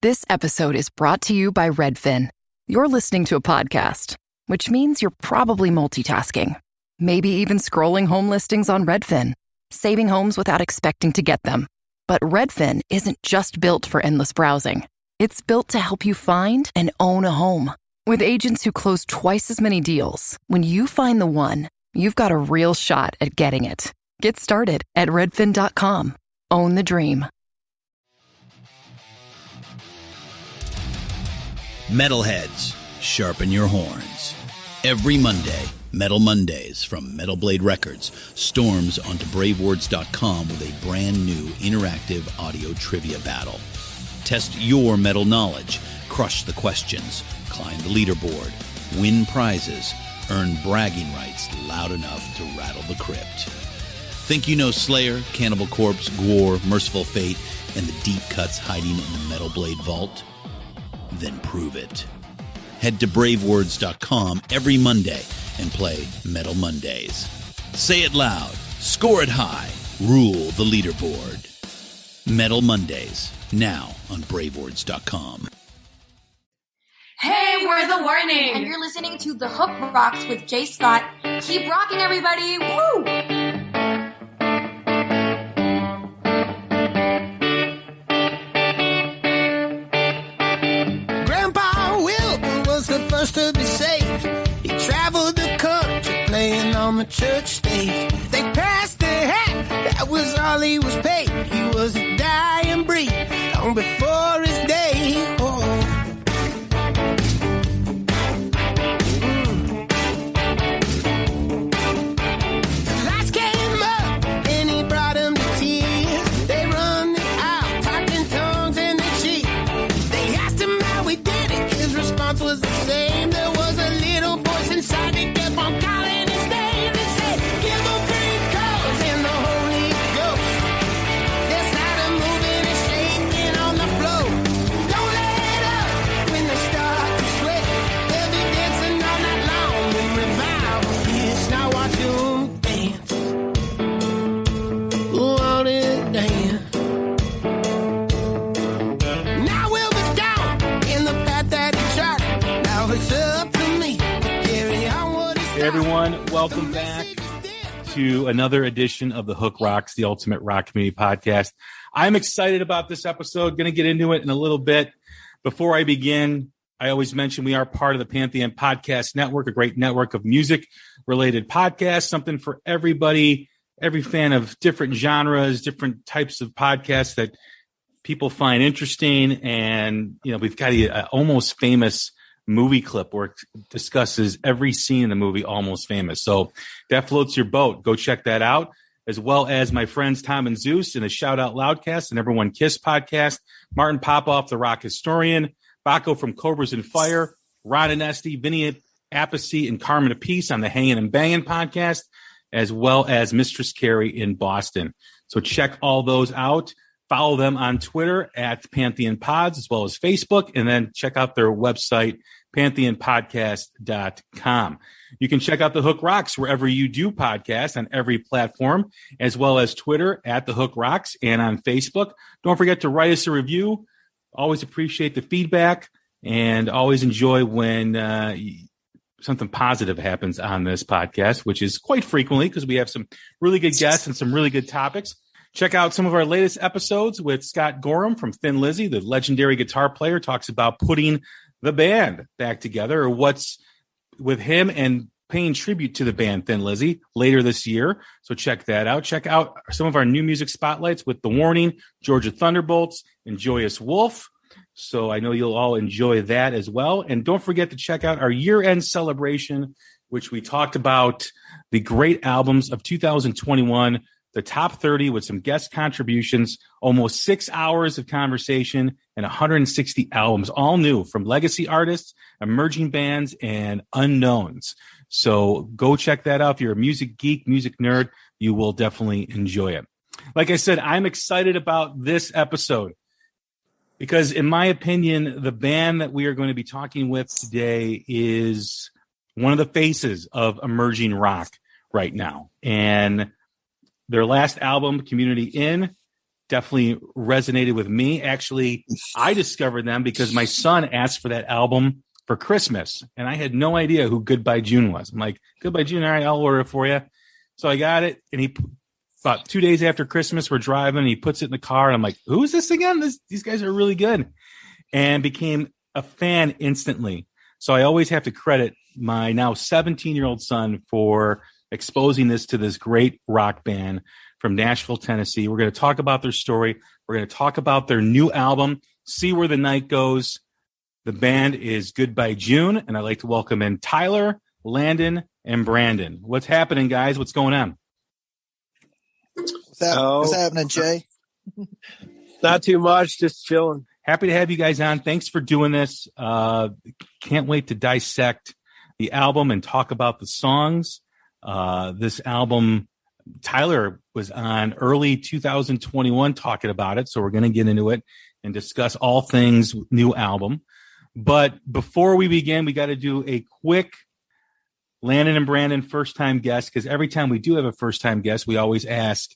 This episode is brought to you by Redfin. You're listening to a podcast, which means you're probably multitasking. Maybe even scrolling home listings on Redfin, saving homes without expecting to get them. But Redfin isn't just built for endless browsing. It's built to help you find and own a home. With agents who close twice as many deals, when you find the one, you've got a real shot at getting it. Get started at redfin.com. Own the dream. Metalheads, sharpen your horns. Every Monday, Metal Mondays from Metal Blade Records storms onto bravewords.com with a brand new interactive audio trivia battle. Test your metal knowledge, crush the questions, climb the leaderboard, win prizes, earn bragging rights loud enough to rattle the crypt. Think you know Slayer, Cannibal Corpse, Gwar, Merciful Fate, and the deep cuts hiding in the Metal Blade vault? Then prove it. Head to bravewords.com every Monday and play Metal Mondays. Say it loud, score it high, rule the leaderboard. Metal Mondays, now on bravewords.com. Hey, we're The Warning! And you're listening to The Hook Rocks with Jay Scott. Keep rocking, everybody! Woo! First to be saved, he traveled the country playing on the church stage. They passed the hat, that was all he was paid. He was a dying breed long before his day. Oh. The lights came up and he brought him to tears. They run the aisle, talking tongues and they cheat. They asked him how he did it, his response was the same. There was a little voice inside that kept on calling his name. It said, give him 3 calls in the Holy Ghost. They started moving and shaking on the floor. Don't let up when they start to sweat. They'll be dancing all night long in revival. Yes, now watch them dance. Won't it dance? Now Will was down in the path that he charted. It's up to me to carry on what it's Hey everyone, welcome back to another edition of the Hook Rocks, the Ultimate Rock Community Podcast. I'm excited about this episode, going to get into it in a little bit. Before I begin, I always mention we are part of the Pantheon Podcast Network, a great network of music-related podcasts, something for everybody, every fan of different genres, different types of podcasts that people find interesting. And, you know, we've got a almost famous movie clip where it discusses every scene in the movie Almost Famous. So if that floats your boat, go check that out, as well as my friends Tom and Zeus in the Shout Out Loudcast and Everyone Kiss podcast, Martin Popoff, the rock historian, Baco from Cobras and Fire, Ron and Esty, Vinny Appice, and Carmen Apice on the Hangin' and Bangin' podcast, as well as Mistress Carrie in Boston. So check all those out. Follow them on Twitter at Pantheon Pods, as well as Facebook, and then check out their website, pantheonpodcast.com. You can check out The Hook Rocks wherever you do podcasts on every platform, as well as Twitter at The Hook Rocks and on Facebook. Don't forget to write us a review. Always appreciate the feedback and always enjoy when something positive happens on this podcast, which is quite frequently because we have some really good guests and some really good topics. Check out some of our latest episodes with Scott Gorham from Thin Lizzy, the legendary guitar player, talks about putting the band back together, or what's with him and paying tribute to the band Thin Lizzy later this year. So check that out. Check out some of our new music spotlights with The Warning, Georgia Thunderbolts, and Joyous Wolf. So I know you'll all enjoy that as well. And don't forget to check out our year-end celebration, which we talked about the great albums of 2021, the top 30 with some guest contributions, almost 6 hours of conversation, and 160 albums, all new from legacy artists, emerging bands, and unknowns. So go check that out. If you're a music geek, music nerd, you will definitely enjoy it. Like I said, I'm excited about this episode because, in my opinion, the band that we are going to be talking with today is one of the faces of emerging rock right now. And their last album, Community In, definitely resonated with me. Actually, I discovered them because my son asked for that album for Christmas, and I had no idea who Goodbye June was. I'm like, Goodbye June, all right, I'll order it for you. So I got it, and about 2 days after Christmas, we're driving, and he puts it in the car, and I'm like, who is this again? These guys are really good, and became a fan instantly. So I always have to credit my now 17-year-old son for exposing this to this great rock band from Nashville, Tennessee. We're going to talk about their story. We're going to talk about their new album, See Where the Night Goes. The band is Goodbye June, and I'd like to welcome in Tyler, Landon, and Brandon. What's happening, guys? What's going on? What's happening, Jay? Not too much, just chilling. Happy to have you guys on. Thanks for doing this. Can't wait to dissect the album and talk about the songs. This album, Tyler was on early 2021 talking about it, so we're going to get into it and discuss all things new album. But before we begin, we got to do a quick Landon and Brandon first-time guest, because every time we do have a first-time guest, we always ask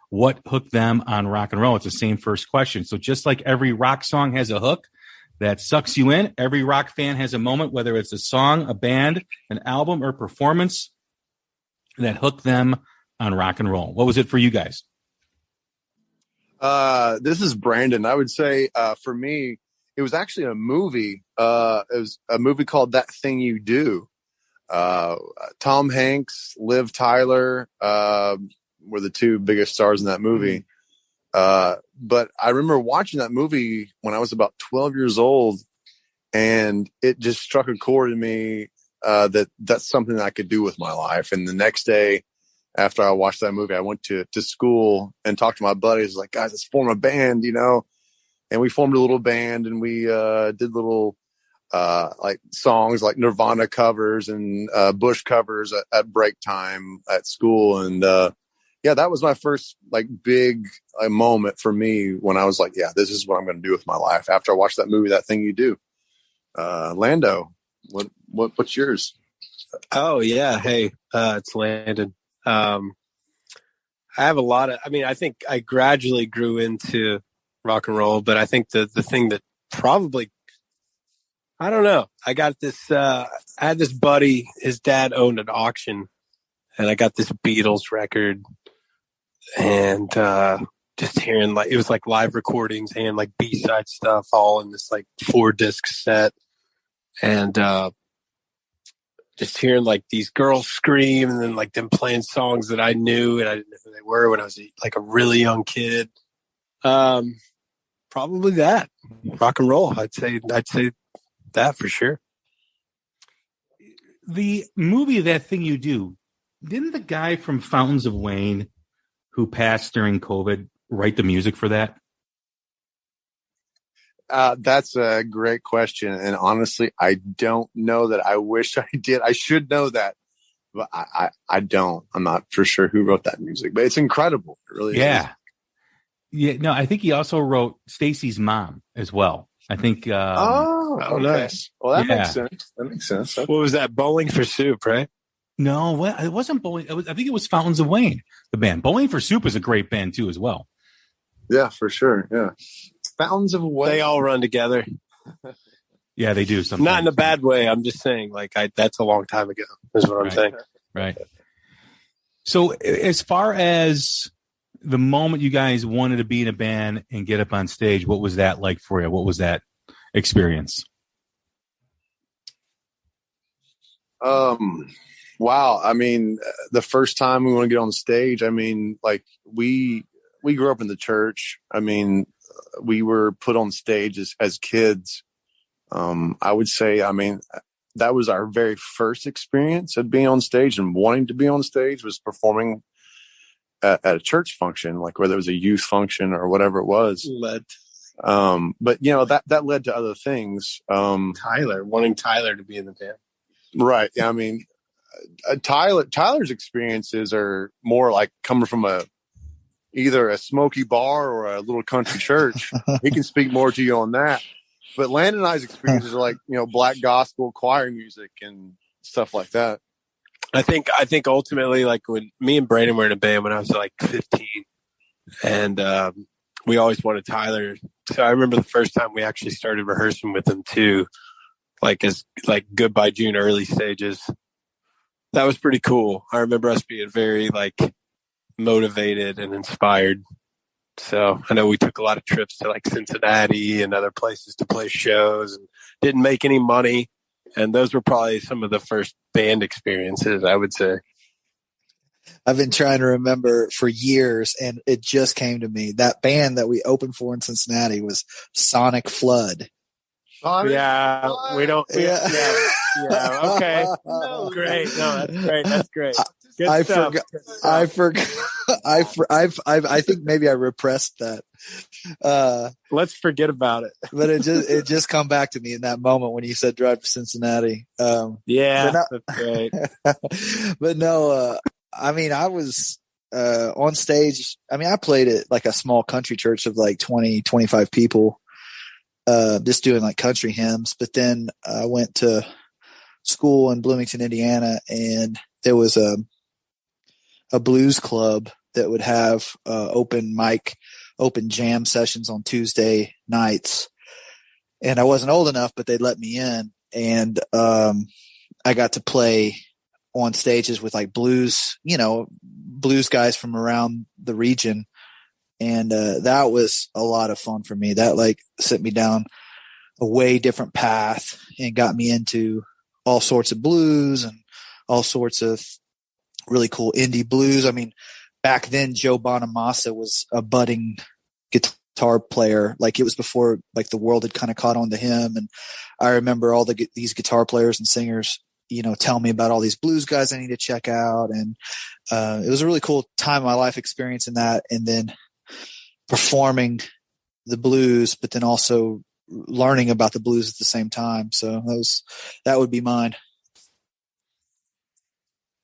what hooked them on rock and roll. It's the same first question. So just like every rock song has a hook that sucks you in, every rock fan has a moment, whether it's a song, a band, an album, or performance that hooked them on rock and roll. What was it for you guys? This is Brandon. I would say for me, it was actually a movie. It was a movie called That Thing You Do. Tom Hanks, Liv Tyler were the two biggest stars in that movie. But I remember watching that movie when I was about 12 years old, and it just struck a chord in me that that's something that I could do with my life. And the next day after I watched that movie, I went to school and talked to my buddies, like, guys, let's form a band, and we formed a little band, and we did little like songs like Nirvana covers and Bush covers at break time at school. And yeah, that was my first like big moment for me when I was like, yeah, this is what I'm going to do with my life. After I watched that movie, That Thing You Do. Lando, what's yours? Oh yeah. Hey, it's Landon. I have a lot of, I think I gradually grew into rock and roll, but I think the thing that probably, I don't know. I got this, I had this buddy, his dad owned an auction, and I got this Beatles record, and just hearing it was like live recordings and like B-side stuff all in this like 4-disc set. And just hearing like these girls scream, and then like them playing songs that I knew and I didn't know who they were when I was like a really young kid. Probably that rock and roll. I'd say that for sure. The movie That Thing You Do, didn't the guy from Fountains of Wayne who passed during COVID write the music for that? That's a great question. And honestly, I don't know that. I wish I did. I should know that, but I don't. I'm not for sure who wrote that music, but it's incredible. It really is. Yeah. No, I think he also wrote Stacy's mom as well. I think. Okay. Nice. Well, that makes sense. That makes sense. What was that? Bowling for Soup, right? No, well, it wasn't Bowling. I think it was Fountains of Wayne, the band. Bowling for Soup is a great band too, as well. Yeah, for sure. Yeah. Fountains of Wayne. They all run together. Yeah, they do. Sometimes. Not in a bad way. I'm just saying, like, that's a long time ago, is what I'm saying. Right. So as far as the moment you guys wanted to be in a band and get up on stage, what was that like for you? What was that experience? Wow. I mean, the first time we want to get on stage, I mean, like we grew up in the church. I mean, we were put on stage as kids. I would say, I mean, that was our very first experience of being on stage and wanting to be on stage, was performing at a church function, like whether it was a youth function or whatever it was. But that led to other things. Wanting Tyler to be in the band. Right. I mean, Tyler's experiences are more like coming from either a smoky bar or a little country church. He can speak more to you on that. But Landon and I's experiences are like, black gospel choir music and stuff like that. I think ultimately, like when me and Brandon were in a band when I was like 15, and we always wanted Tyler. So I remember the first time we actually started rehearsing with him too, like Goodbye June early stages. That was pretty cool. I remember us being very like motivated and inspired. So I know we took a lot of trips to like Cincinnati and other places to play shows and didn't make any money. And those were probably some of the first band experiences, I would say. I've been trying to remember for years, and it just came to me. That band that we opened for in Cincinnati was Sonic Flood. Yeah, we don't. Yeah. Okay. No. Great. No, that's great. That's great. Good I stuff. forgot. I think maybe I repressed that. Let's forget about it. But it just come back to me in that moment when you said drive to Cincinnati. That's great. But no, I mean, I was on stage. I mean, I played at like a small country church of like 20, 25 people, just doing like country hymns. But then I went to school in Bloomington, Indiana, and there was a blues club that would have open jam sessions on Tuesday nights. And I wasn't old enough, but they'd let me in. And I got to play on stages with like blues guys from around the region. And that was a lot of fun for me. That like sent me down a way different path and got me into all sorts of blues and all sorts of really cool indie blues. I mean, back then Joe Bonamassa was a budding guitar player. Like it was before like the world had kind of caught on to him. And I remember all these guitar players and singers, tell me about all these blues guys I need to check out. And it was a really cool time in my life experiencing that. And then performing the blues, but then also learning about the blues at the same time. So that would be mine.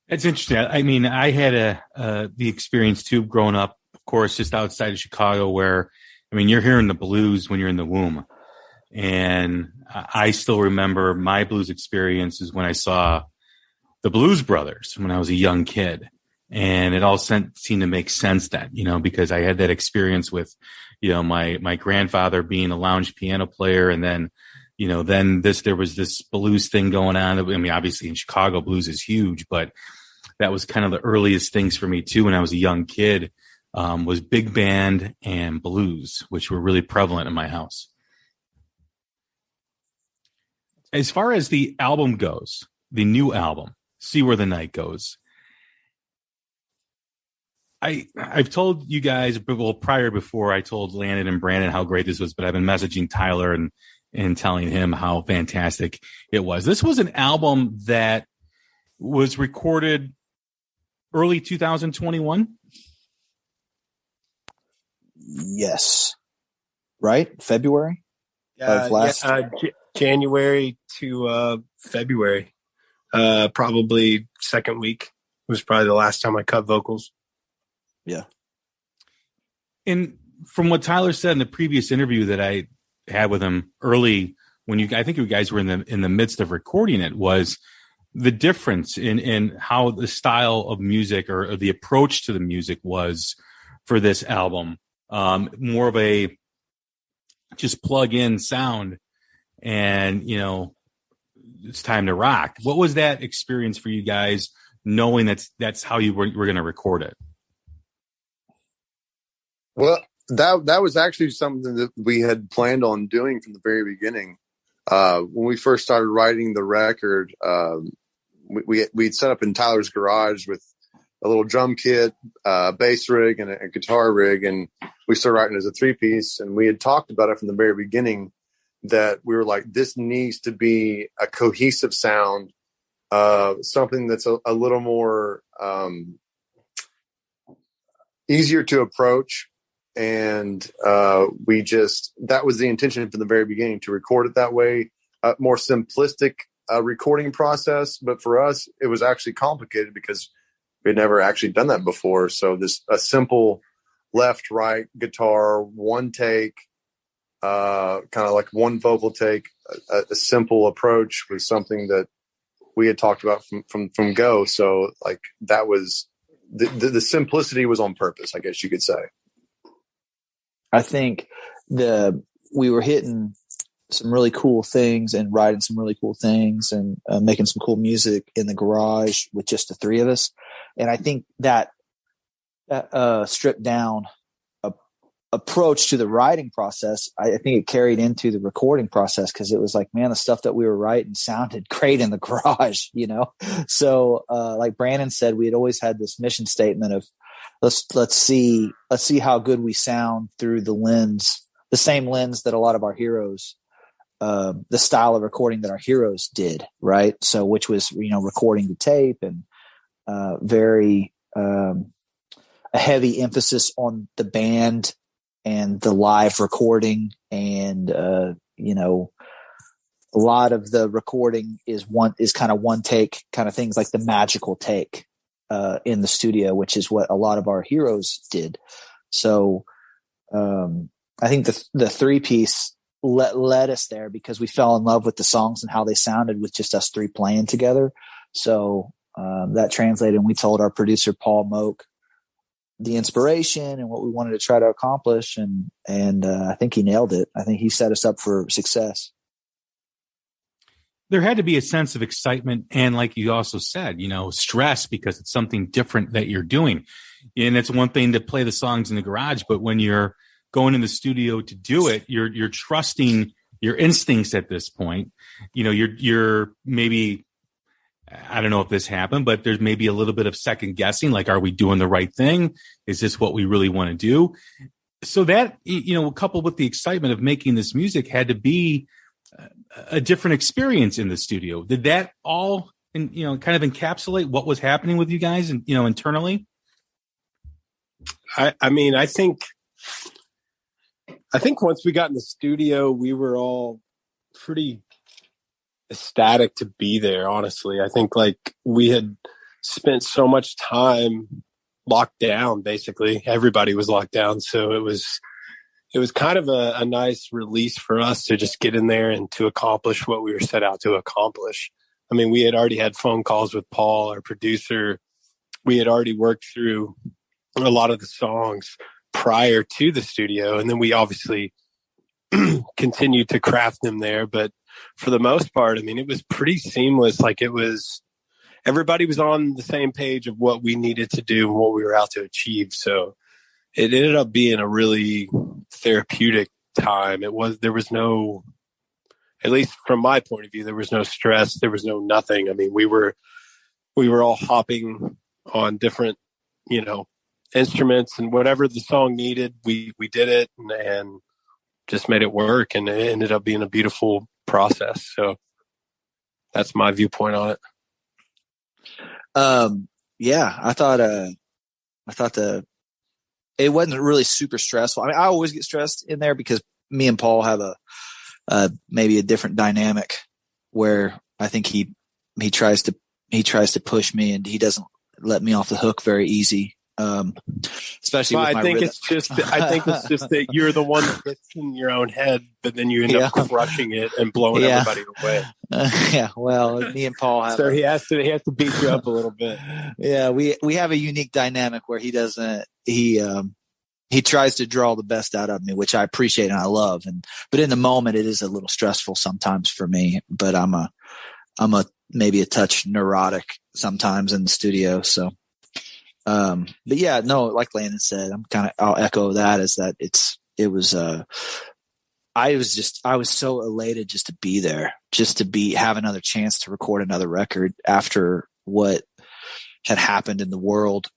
It's interesting. I mean, I had the experience too, growing up, of course, just outside of Chicago, where, I mean, you're hearing the blues when you're in the womb. And I still remember my blues experiences when I saw the Blues Brothers when I was a young kid. And it all seemed to make sense then, because I had that experience with, my grandfather being a lounge piano player. And then, there was this blues thing going on. I mean, obviously in Chicago, blues is huge, but that was kind of the earliest things for me too. When I was a young kid, was big band and blues, which were really prevalent in my house. As far as the album goes, the new album, See Where the Night Goes, I've told you guys, before I told Landon and Brandon how great this was, but I've been messaging Tyler and telling him how fantastic it was. This was an album that was recorded early 2021. Yes. Right? February? January to February. Probably second week was probably the last time I cut vocals. Yeah. And from what Tyler said in the previous interview that I had with him early, I think you guys were in the midst of recording it, was the difference in how the style of music or the approach to the music was for this album. More of a just plug in sound and, it's time to rock. What was that experience for you guys, knowing that's how you were going to record it? Well, that was actually something that we had planned on doing from the very beginning. When we first started writing the record, we'd set up in Tyler's garage with a little drum kit, bass rig, and a guitar rig, and we started writing as a 3-piece. And we had talked about it from the very beginning that we were like, this needs to be a cohesive sound, something that's a little more easier to approach. And that was the intention from the very beginning, to record it that way, more simplistic recording process. But for us, it was actually complicated because we'd never actually done that before. So a simple left, right guitar, one take, kind of like one vocal take, a simple approach was something that we had talked about from go. So like that was the simplicity was on purpose, I guess you could say. I think we were hitting some really cool things and writing some really cool things and making some cool music in the garage with just the three of us. And I think that stripped down approach to the writing process, I think it carried into the recording process, because it was like, man, the stuff that we were writing sounded great in the garage, you know? So like Brandon said, we had always had this mission statement of let's see how good we sound through the same lens that a lot of our heroes, the style of recording that our heroes did, right? So which was, you know, recording to tape and very a heavy emphasis on the band and the live recording, and you know, a lot of the recording is kind of one take kind of things, like the magical take in the studio, which is what a lot of our heroes did. So I think the three piece led us there because we fell in love with the songs and how they sounded with just us three playing together. So that translated, and we told our producer Paul Moak the inspiration and what we wanted to try to accomplish. And I think he nailed it. I think he set us up for success. There had to be a sense of excitement. And like you also said, you know, stress, because it's something different that you're doing. And it's one thing to play the songs in the garage, but when you're going in the studio to do it, you're trusting your instincts at this point. You know, you're maybe, I don't know if this happened, but there's maybe a little bit of second guessing. Like, are we doing the right thing? Is this what we really want to do? So that, you know, coupled with the excitement of making this music, had to be a different experience in the studio. Did that all, you know, kind of encapsulate what was happening with you guys and, you know, internally? I mean, I think once we got in the studio, we were all pretty ecstatic to be there. Honestly, I think like we had spent so much time locked down. Basically, everybody was locked down, so it was kind of a nice release for us to just get in there and to accomplish what we were set out to accomplish. I mean, we had already had phone calls with Paul, our producer. We had already worked through a lot of the songs prior to the studio, and then we obviously continued to craft them there. But for the most part, I mean, it was pretty seamless. Like, it was, everybody was on the same page of what we needed to do and what we were out to achieve. So it ended up being a really therapeutic time. There was no, at least from my point of view, there was no stress. There was no nothing. I mean, we were all hopping on different, you know, instruments, and whatever the song needed, we did it and just made it work. And it ended up being a beautiful process. So that's my viewpoint on it. Yeah, I thought it wasn't really super stressful. I mean, I always get stressed in there because me and Paul have maybe a different dynamic where I think he tries to push me, and he doesn't let me off the hook very easy. Especially with my rhythm. I think it's just that you're the one that gets in your own head, but then you end up crushing it and blowing everybody away. Well, me and Paul have. So he has to beat you up a little bit. Yeah, we have a unique dynamic where he doesn't. He tries to draw the best out of me, which I appreciate and I love. But in the moment, it is a little stressful sometimes for me. But I'm a maybe a touch neurotic sometimes in the studio. So. But yeah, no, like Landon said, I'll echo that, is that I was so elated just to be there, just to have another chance to record another record after what had happened in the world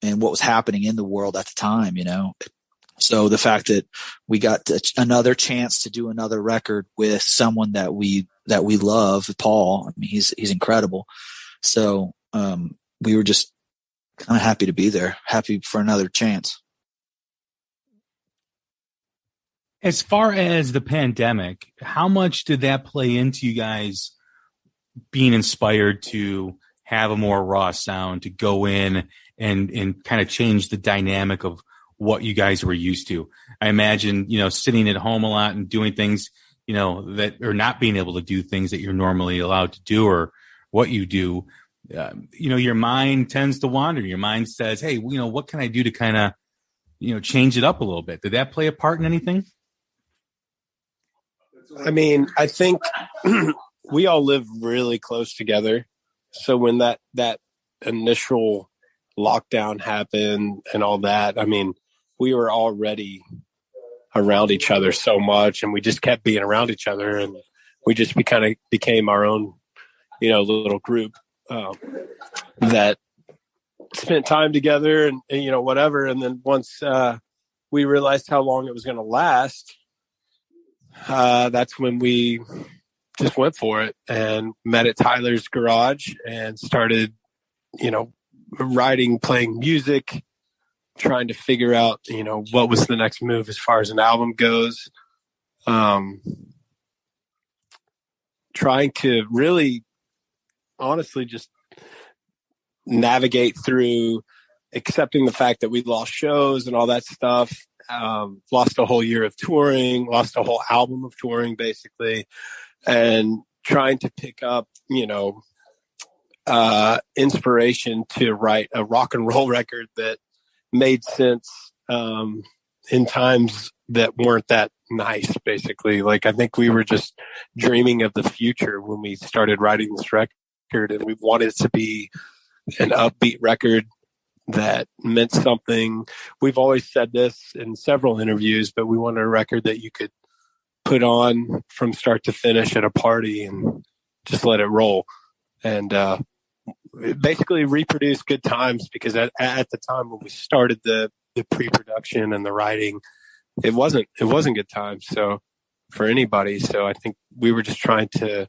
and what was happening in the world at the time, you know? So the fact that we got another chance to do another record with someone that we love, Paul, I mean, he's incredible. So, we were just kind of happy to be there, happy for another chance. As far as the pandemic, how much did that play into you guys being inspired to have a more raw sound, to go in and kind of change the dynamic of what you guys were used to? I imagine, you know, sitting at home a lot and doing things, you know, that or not being able to do things that you're normally allowed to do or what you do. You know, your mind tends to wander. Your mind says, hey, you know, what can I do to kind of change it up a little bit. Did that play a part in anything? I mean, I think we all live really close together. So when that initial lockdown happened and all that, I mean, we were already around each other so much, and we just kept being around each other, and we just became our own, little group that spent time together and whatever. And then once we realized how long it was going to last, that's when we just went for it and met at Tyler's garage and started, writing, playing music, trying to figure out, what was the next move as far as an album goes. Trying to really, honestly, just navigate through accepting the fact that we lost shows and all that stuff. Lost a whole year of touring, lost a whole album of touring, basically, and trying to pick up, inspiration to write a rock and roll record that made sense in times that weren't that nice, basically. Like, I think we were just dreaming of the future when we started writing this record, and we wanted it to be an upbeat record that meant something. We've always said this in several interviews, but we wanted a record that you could put on from start to finish at a party and just let it roll. And basically reproduce good times, because at the time when we started the pre-production and the writing, it wasn't good times. So for anybody, so I think we were just trying to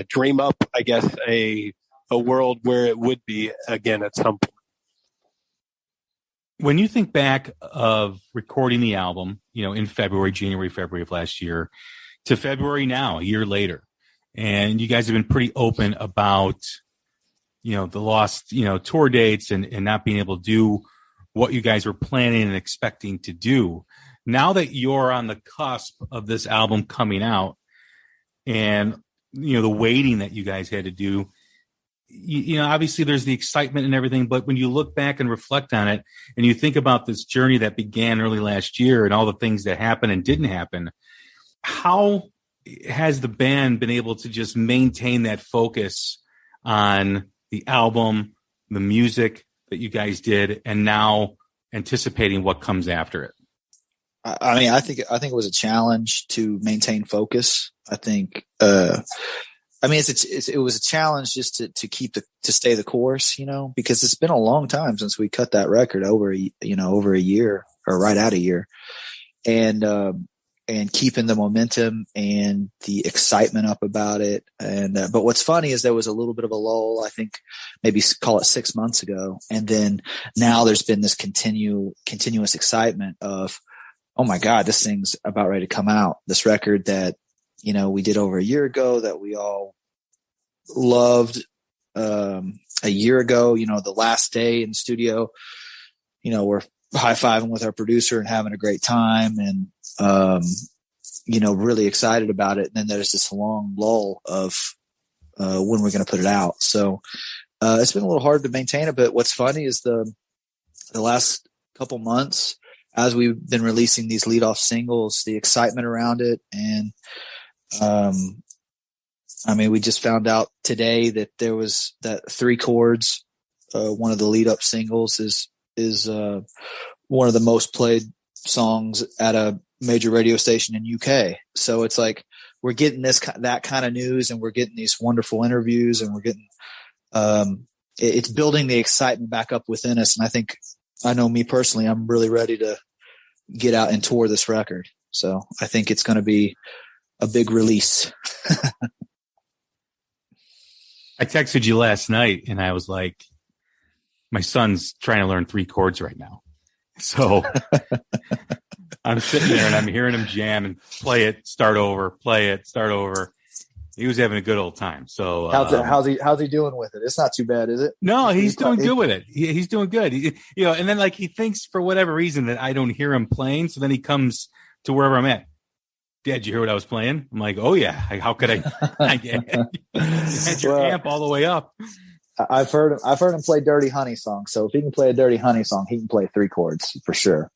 dream up, I guess, a world where it would be again at some point. When you think back of recording the album, in January, February of last year, to February now, a year later, and you guys have been pretty open about, the lost, tour dates and not being able to do what you guys were planning and expecting to do. Now that you're on the cusp of this album coming out and, the waiting that you guys had to do, obviously there's the excitement and everything, but when you look back and reflect on it and you think about this journey that began early last year and all the things that happened and didn't happen, how has the band been able to just maintain that focus on the album, the music that you guys did, and now anticipating what comes after it? I mean, I think it was a challenge to maintain focus. I think, it was a challenge just to stay the course, because it's been a long time since we cut that record, over a year, or right at a year, and keeping the momentum and the excitement up about it. And, but what's funny is there was a little bit of a lull, I think maybe call it 6 months ago. And then now there's been this continuous excitement of, oh my God, this thing's about ready to come out. This record that, we did over a year ago that we all loved, a year ago, the last day in the studio, we're high-fiving with our producer and having a great time and, really excited about it. And then there's this long lull of, when we're going to put it out. So, it's been a little hard to maintain it, but what's funny is the last couple months, as we've been releasing these lead-off singles, the excitement around it. And, we just found out today that there was that 3 chords. One of the lead-up singles is one of the most played songs at a major radio station in UK. So it's like we're getting that kind of news, and we're getting these wonderful interviews, and we're getting it's building the excitement back up within us. And I know me personally, I'm really ready to get out and tour this record. So I think it's going to be a big release. I texted you last night and I was like, my son's trying to learn 3 chords right now. So I'm sitting there and I'm hearing him jam and play it, start over, play it, start over. He was having a good old time. So how's he doing with it? It's not too bad, is it? No, he's doing good with it. He's doing good. And then he thinks for whatever reason that I don't hear him playing. So then he comes to wherever I'm at. Dad, did you hear what I was playing? I'm like, oh yeah. How could I? I had your amp all the way up. I've heard him play Dirty Honey song. So if he can play a Dirty Honey song, he can play 3 chords for sure.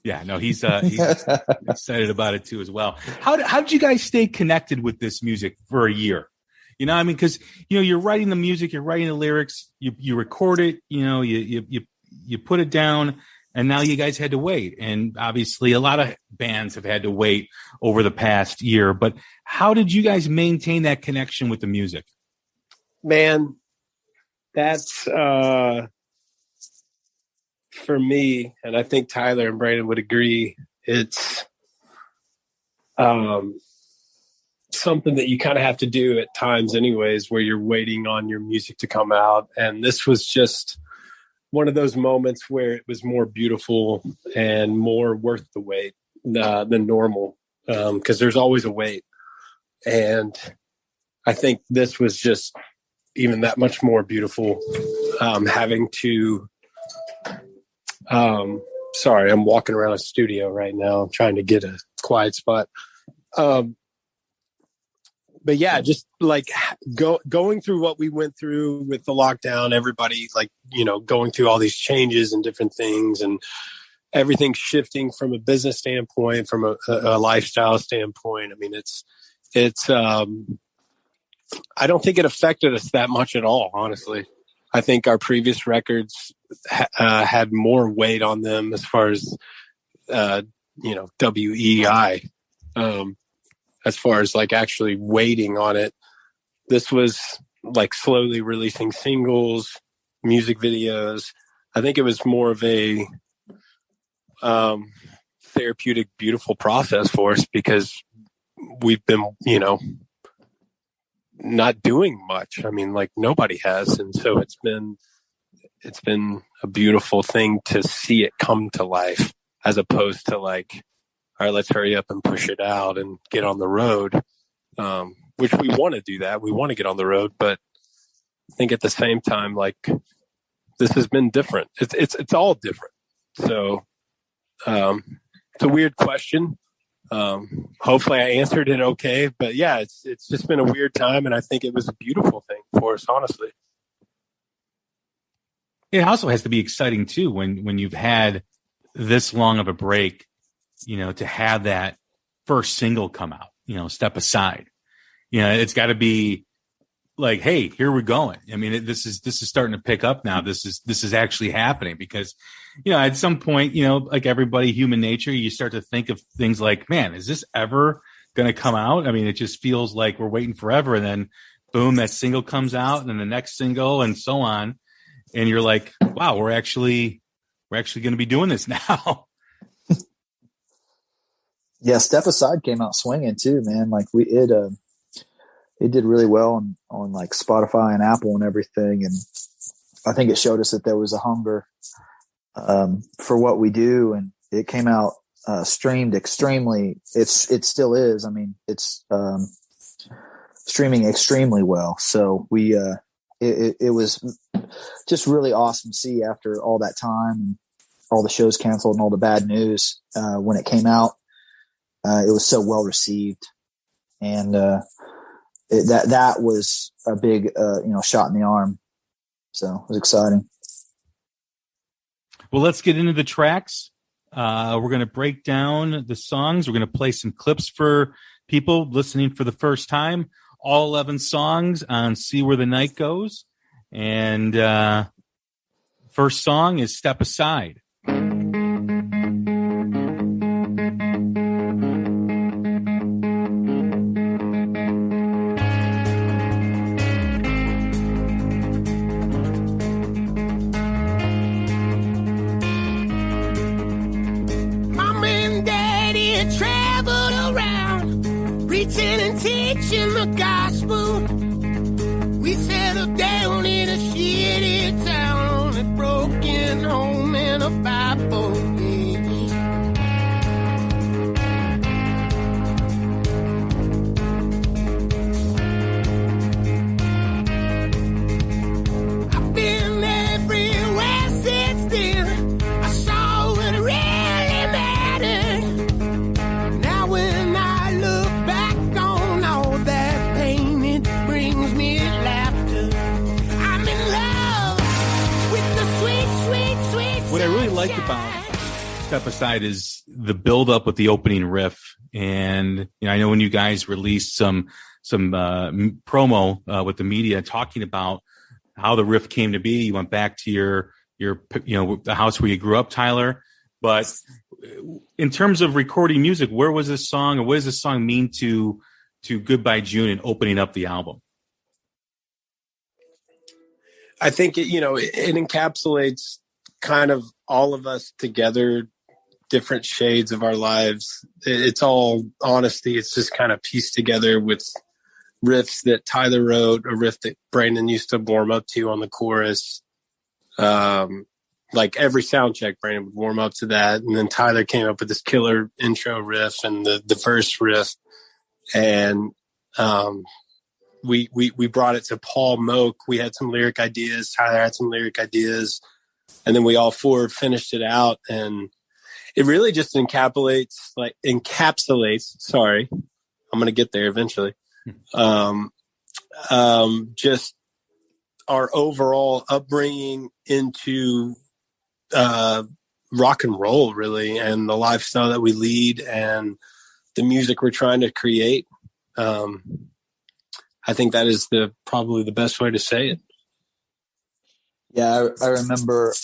Yeah, no, he's excited about it too as well. How did you guys stay connected with this music for a year? You know, I mean, because you're writing the music, you're writing the lyrics, you record it, you put it down, and now you guys had to wait. And obviously, a lot of bands have had to wait over the past year. But how did you guys maintain that connection with the music? Man, that's for me, and I think Tyler and Brandon would agree, it's something that you kind of have to do at times anyways, where you're waiting on your music to come out. And this was just one of those moments where it was more beautiful and more worth the wait than normal, because there's always a wait. And I think this was just even that much more beautiful, having to sorry, I'm walking around a studio right now. I'm trying to get a quiet spot. But yeah, just like going through what we went through with the lockdown, everybody going through all these changes and different things, and everything shifting from a business standpoint, from a lifestyle standpoint. I mean, it's I don't think it affected us that much at all, honestly. I think our previous records had more weight on them as far as, WEI, as far as like actually waiting on it. This was like slowly releasing singles, music videos. I think it was more of a therapeutic, beautiful process for us, because we've been, not doing much. I mean, like nobody has. And so it's been a beautiful thing to see it come to life, as opposed to like, all right, let's hurry up and push it out and get on the road. Which we want to do that. We want to get on the road, but I think at the same time, like this has been different. It's all different. So, it's a weird question. Hopefully I answered it okay, but yeah, it's just been a weird time, and I think it was a beautiful thing for us, honestly. It also has to be exciting too when you've had this long of a break, to have that first single come out, Step Aside. It's got to be like, hey, here we're going. I mean, this is starting to pick up now. This is actually happening, because at some point, like everybody, human nature, you start to think of things like, man, is this ever going to come out? I mean, it just feels like we're waiting forever. And then boom, that single comes out, and then the next single, and so on. And you're like, wow, we're actually going to be doing this now. Yeah. Step Aside came out swinging too, man. Like it did really well on like Spotify and Apple and everything. And I think it showed us that there was a hunger for what we do, and it came out streamed extremely. It still is. I mean, it's streaming extremely well. So we it was just really awesome to see after all that time and all the shows canceled and all the bad news when it came out. It was so well received, and that was a big shot in the arm. So it was exciting. Well, let's get into the tracks. We're going to break down the songs. We're going to play some clips for people listening for the first time. All 11 songs on See Where the Night Goes. And first song is Step Aside. Teaching the gospel, we settled down in a shitty town, a broken home and a Bible. I've been everywhere since then. I saw what really mattered. Now when I look back on all that pain, it brings step aside is the build up with the opening riff. And I know when you guys released some promo with the media talking about how the riff came to be, you went back to your the house where you grew up, Tyler. But in terms of recording music, where was this song, or what does this song mean to Goodbye June and opening up the album? I think it encapsulates kind of all of us together, different shades of our lives. It's all honesty. It's just kind of pieced together with riffs that Tyler wrote, a riff that Brandon used to warm up to on the chorus. Like every sound check, Brandon would warm up to that. And then Tyler came up with this killer intro riff and the verse riff. And we brought it to Paul Moak. We had some lyric ideas. Tyler had some lyric ideas. And then we all four finished it out. And it really just encapsulates. Sorry, I'm going to get there eventually. Just our overall upbringing into rock and roll, really, and the lifestyle that we lead and the music we're trying to create. I think that is probably the best way to say it. Yeah, I remember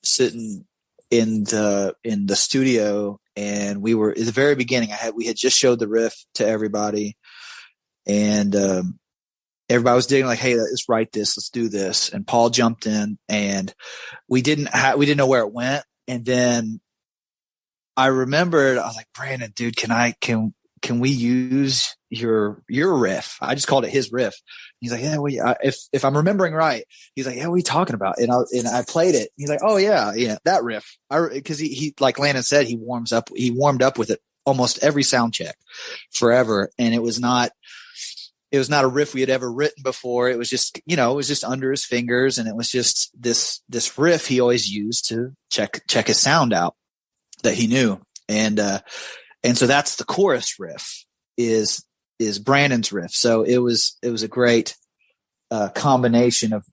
sitting in the studio, and we were at the very beginning. We had just showed the riff to everybody, and everybody was digging, like, "Hey, let's write this, let's do this." And Paul jumped in, and we didn't know where it went. And then I remembered, I was like, "Brandon, dude, can we use your riff?" I just called it his riff. He's like, "Yeah, if I'm remembering right," he's like, "Yeah, what are you talking about?" And I played it. He's like, "Oh yeah, that riff." Because he like Landon said, he warmed up with it almost every sound check forever. And it was not a riff we had ever written before. It was just, it was just under his fingers. And it was just this riff he always used to check his sound out that he knew. And so that's the chorus riff is Brandon's riff. So it was a great combination of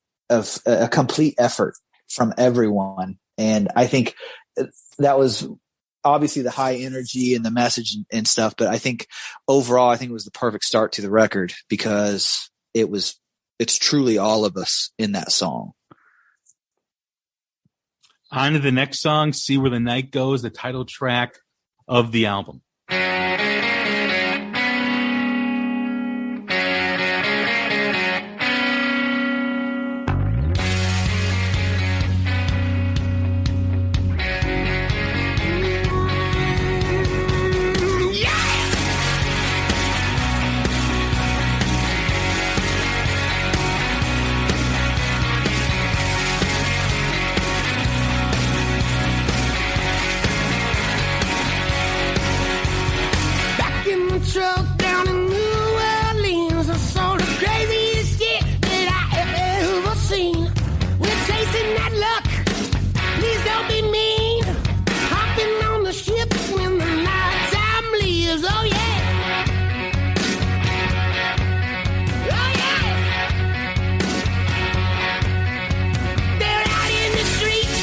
a complete effort from everyone. And I think that was obviously the high energy and the message and stuff. But I think overall, it was the perfect start to the record because it's truly all of us in that song. On to the next song, See Where the Night Goes, the title track of the album. Truck down in New Orleans, I saw the craziest shit that I ever seen. We're chasing that luck, please don't be mean. Hopping on the ship when the night time leaves, oh yeah. Oh yeah. They're out in the streets,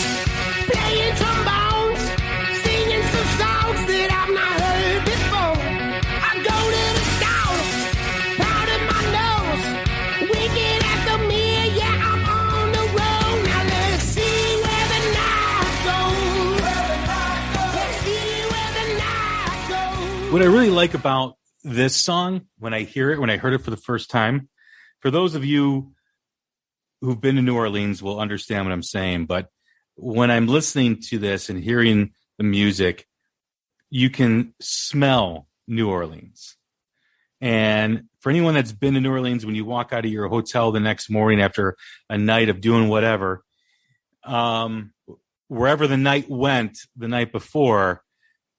playing trombones, singing some songs that I've not heard before. What I really like about this song, when I heard it for the first time, for those of you who've been to New Orleans will understand what I'm saying, but when I'm listening to this and hearing the music, you can smell New Orleans. And for anyone that's been to New Orleans, when you walk out of your hotel the next morning after a night of doing whatever, wherever the night went the night before,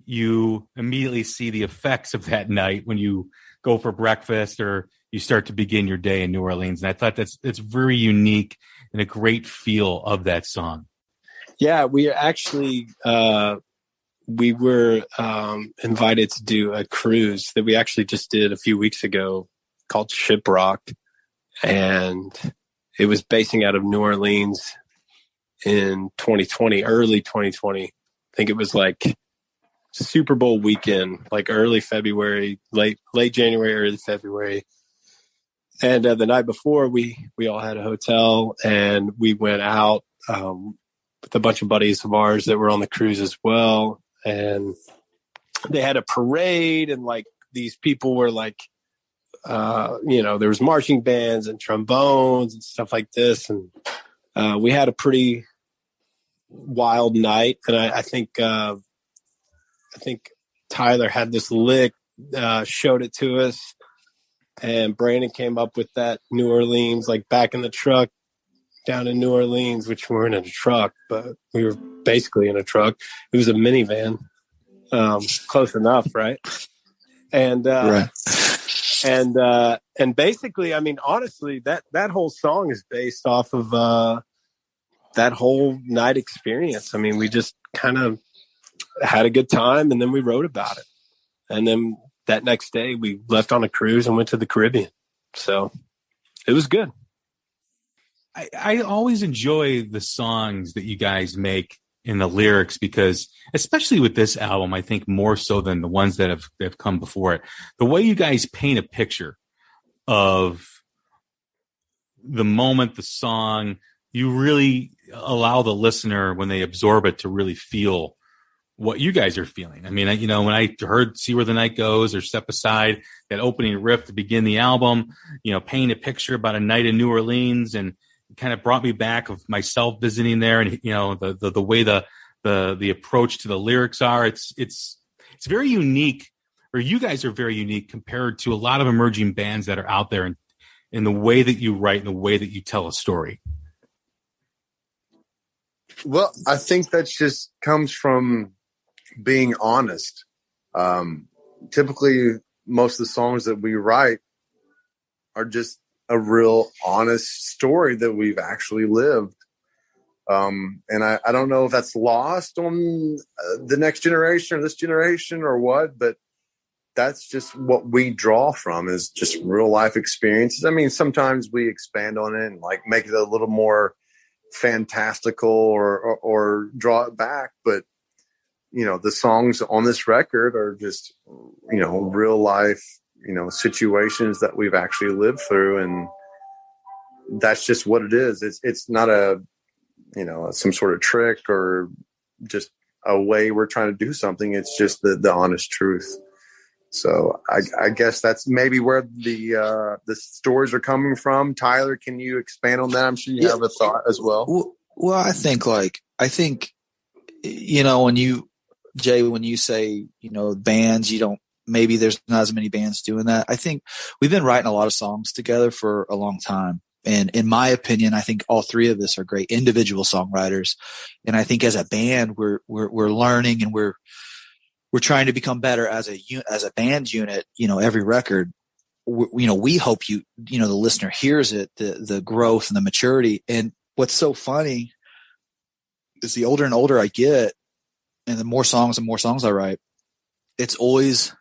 you immediately see the effects of that night when you go for breakfast or you start to begin your day in New Orleans. And I thought that's very unique and a great feel of that song. Yeah, we actually we were invited to do a cruise that we actually just did a few weeks ago called Shiprock, and it was basing out of New Orleans in 2020, early 2020. think it was like Super Bowl weekend, like early February, late January, early February. And the night before, we all had a hotel, and we went out with a bunch of buddies of ours that were on the cruise as well. And they had a parade, and like these people were like, there was marching bands and trombones and stuff like this. And we had a pretty wild night. And I think Tyler had this lick, showed it to us, and Brandon came up with that New Orleans, like back in the truck down in New Orleans, which we weren't in a truck, but we were basically in a truck. It was a minivan, close enough, right? And right. And basically, I mean, honestly, that whole song is based off of that whole night experience. I mean, we just kind of had a good time, and then we wrote about it. And then that next day we left on a cruise and went to the Caribbean. So it was good. I always enjoy the songs that you guys make in the lyrics, because especially with this album, I think more so than the ones that have come before it, the way you guys paint a picture of the moment, the song, you really allow the listener, when they absorb it, to really feel what you guys are feeling. I mean, when I heard See Where the Night Goes or Step Aside, that opening riff to begin the album, paint a picture about a night in New Orleans, and kind of brought me back of myself visiting there, and the way the approach to the lyrics are. It's very unique, or you guys are very unique compared to a lot of emerging bands that are out there in the way that you write and the way that you tell a story. Well, I think that just comes from being honest. Typically, most of the songs that we write are just a real honest story that we've actually lived. And I don't know if that's lost on the next generation or this generation or what, but that's just what we draw from, is just real life experiences. I mean, sometimes we expand on it and like make it a little more fantastical or draw it back. But, the songs on this record are just, real life, situations that we've actually lived through. And that's just what it is. It's not some sort of trick or just a way we're trying to do something. It's just the honest truth. So I guess that's maybe where the stories are coming from. Tyler, can you expand on that? I'm sure you have a thought as well. Well, I think when you say, bands, maybe there's not as many bands doing that. I think we've been writing a lot of songs together for a long time. And in my opinion, I think all three of us are great individual songwriters. And I think as a band, we're learning, and we're trying to become better as a band unit. Every record, we hope the listener hears it, the growth and the maturity. And what's so funny is the older and older I get, and the more songs I write, it's always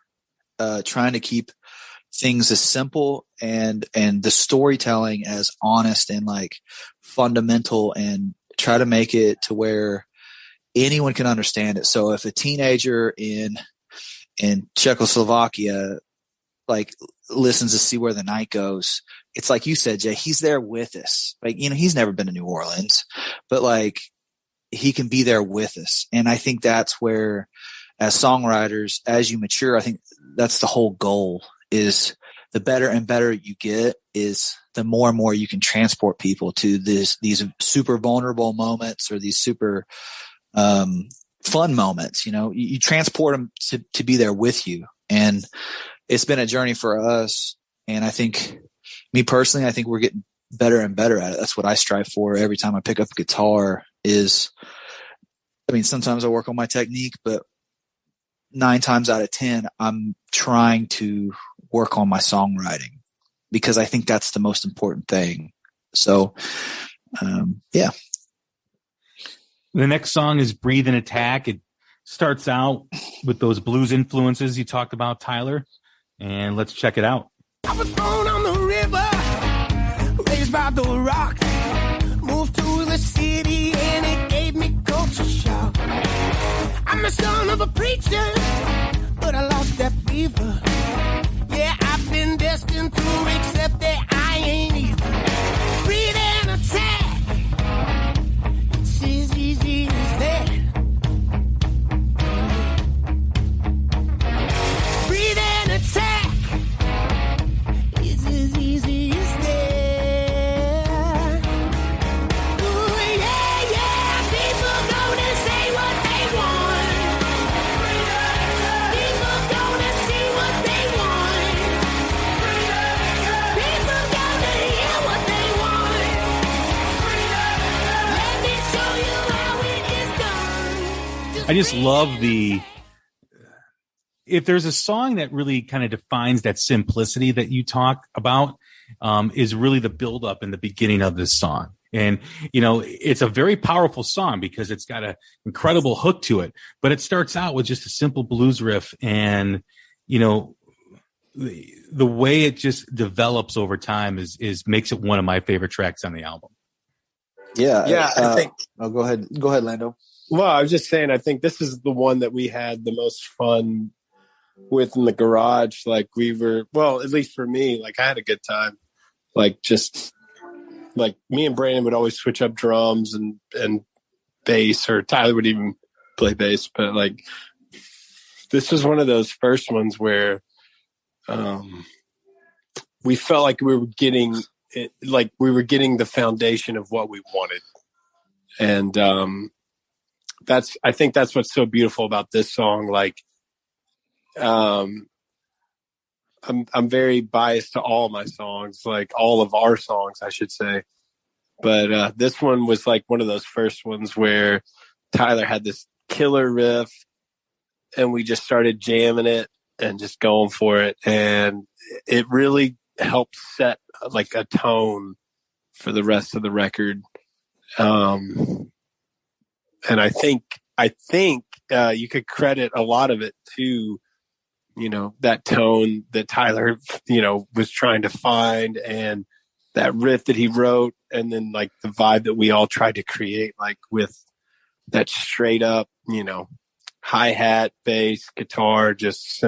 trying to keep things as simple and the storytelling as honest and like fundamental, and try to make it to where anyone can understand it. So if a teenager in Czechoslovakia like listens to See Where the Night Goes, it's like you said, Jay, he's there with us. Like, he's never been to New Orleans, but like he can be there with us. And I think that's where, as songwriters, as you mature, I think that's the whole goal, is the better and better you get, is the more and more you can transport people to these super vulnerable moments, or these super fun moments. You transport them to be there with you. And it's been a journey for us. And I think, me personally, I think we're getting better and better at it. That's what I strive for every time I pick up a guitar. Sometimes I work on my technique, but 9 times out of 10, I'm trying to work on my songwriting, because I think that's the most important thing. So, yeah. The next song is Breathe and Attack. It starts out with those blues influences you talked about, Tyler, and let's check it out. I was born on the river, raised by the rock, moved to the city, and it gave me culture shock. I'm the son of a preacher, but I lost that fever. Yeah, I've been destined to accept that I ain't either. Breathe and attack. It's as easy as that. Breathe and attack. It's as easy as that. Ooh, yeah, yeah. People gonna say what they want. People gonna see what they want. People gonna hear what they want. Let me show you how it is done. I just love if there's a song that really kind of defines that simplicity that you talk about, is really the build up in the beginning of this song. And, it's a very powerful song because it's got an incredible hook to it, but it starts out with just a simple blues riff. And, the way it just develops over time makes it one of my favorite tracks on the album. Yeah. I think. Oh, go ahead, Lando. Well, I was just saying, I think this is the one that we had the most fun with in the garage. Like at least for me, like I had a good time. Like just like me and Brandon would always switch up drums and bass, or Tyler would even play bass. But like, this was one of those first ones where we felt like we were getting it, like we were getting the foundation of what we wanted. And I think that's what's so beautiful about this song. Like, I'm very biased to all my songs, like all of our songs, I should say. But this one was like one of those first ones where Tyler had this killer riff and we just started jamming it and just going for it. And it really helped set like a tone for the rest of the record. And I think you could credit a lot of it to, that tone that Tyler, was trying to find, and that riff that he wrote, and then like the vibe that we all tried to create, like with that straight up, hi-hat, bass, guitar, just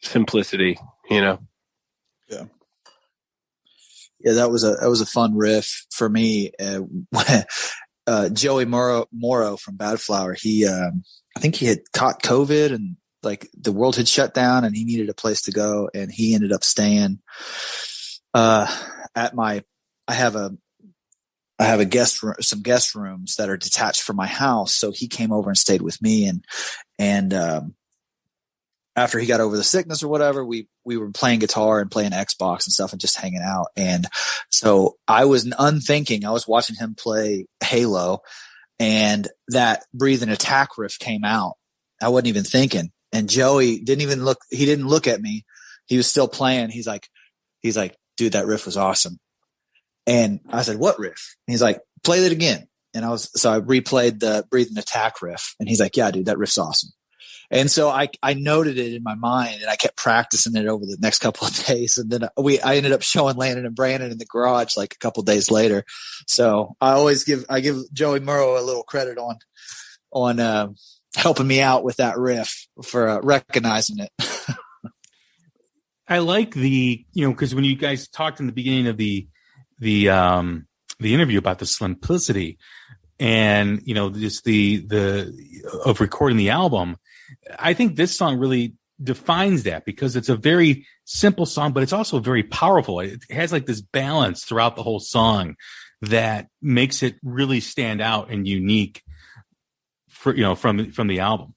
simplicity, Yeah. Yeah, that was a fun riff for me. Joey Morrow from Bad Flower, he I think he had caught COVID and like the world had shut down and he needed a place to go, and he ended up staying at my I have a guest room, some guest rooms that are detached from my house, so he came over and stayed with me, and after he got over the sickness or whatever, we were playing guitar and playing Xbox and stuff and just hanging out. And so I was unthinking. I was watching him play Halo, and that Breathe and Attack riff came out. I wasn't even thinking. And Joey didn't even look. He didn't look at me. He was still playing. He's like, dude, that riff was awesome. And I said, what riff? And he's like, play that again. And so I replayed the Breathe and Attack riff. And he's like, yeah, dude, that riff's awesome. And so I noted it in my mind, and I kept practicing it over the next couple of days. And then I ended up showing Landon and Brandon in the garage like a couple of days later. So I give Joey Morrow a little credit on helping me out with that riff for recognizing it. I like because when you guys talked in the beginning of the interview about the simplicity and, just of recording the album, I think this song really defines that because it's a very simple song, but it's also very powerful. It has like this balance throughout the whole song that makes it really stand out and unique for, from the album.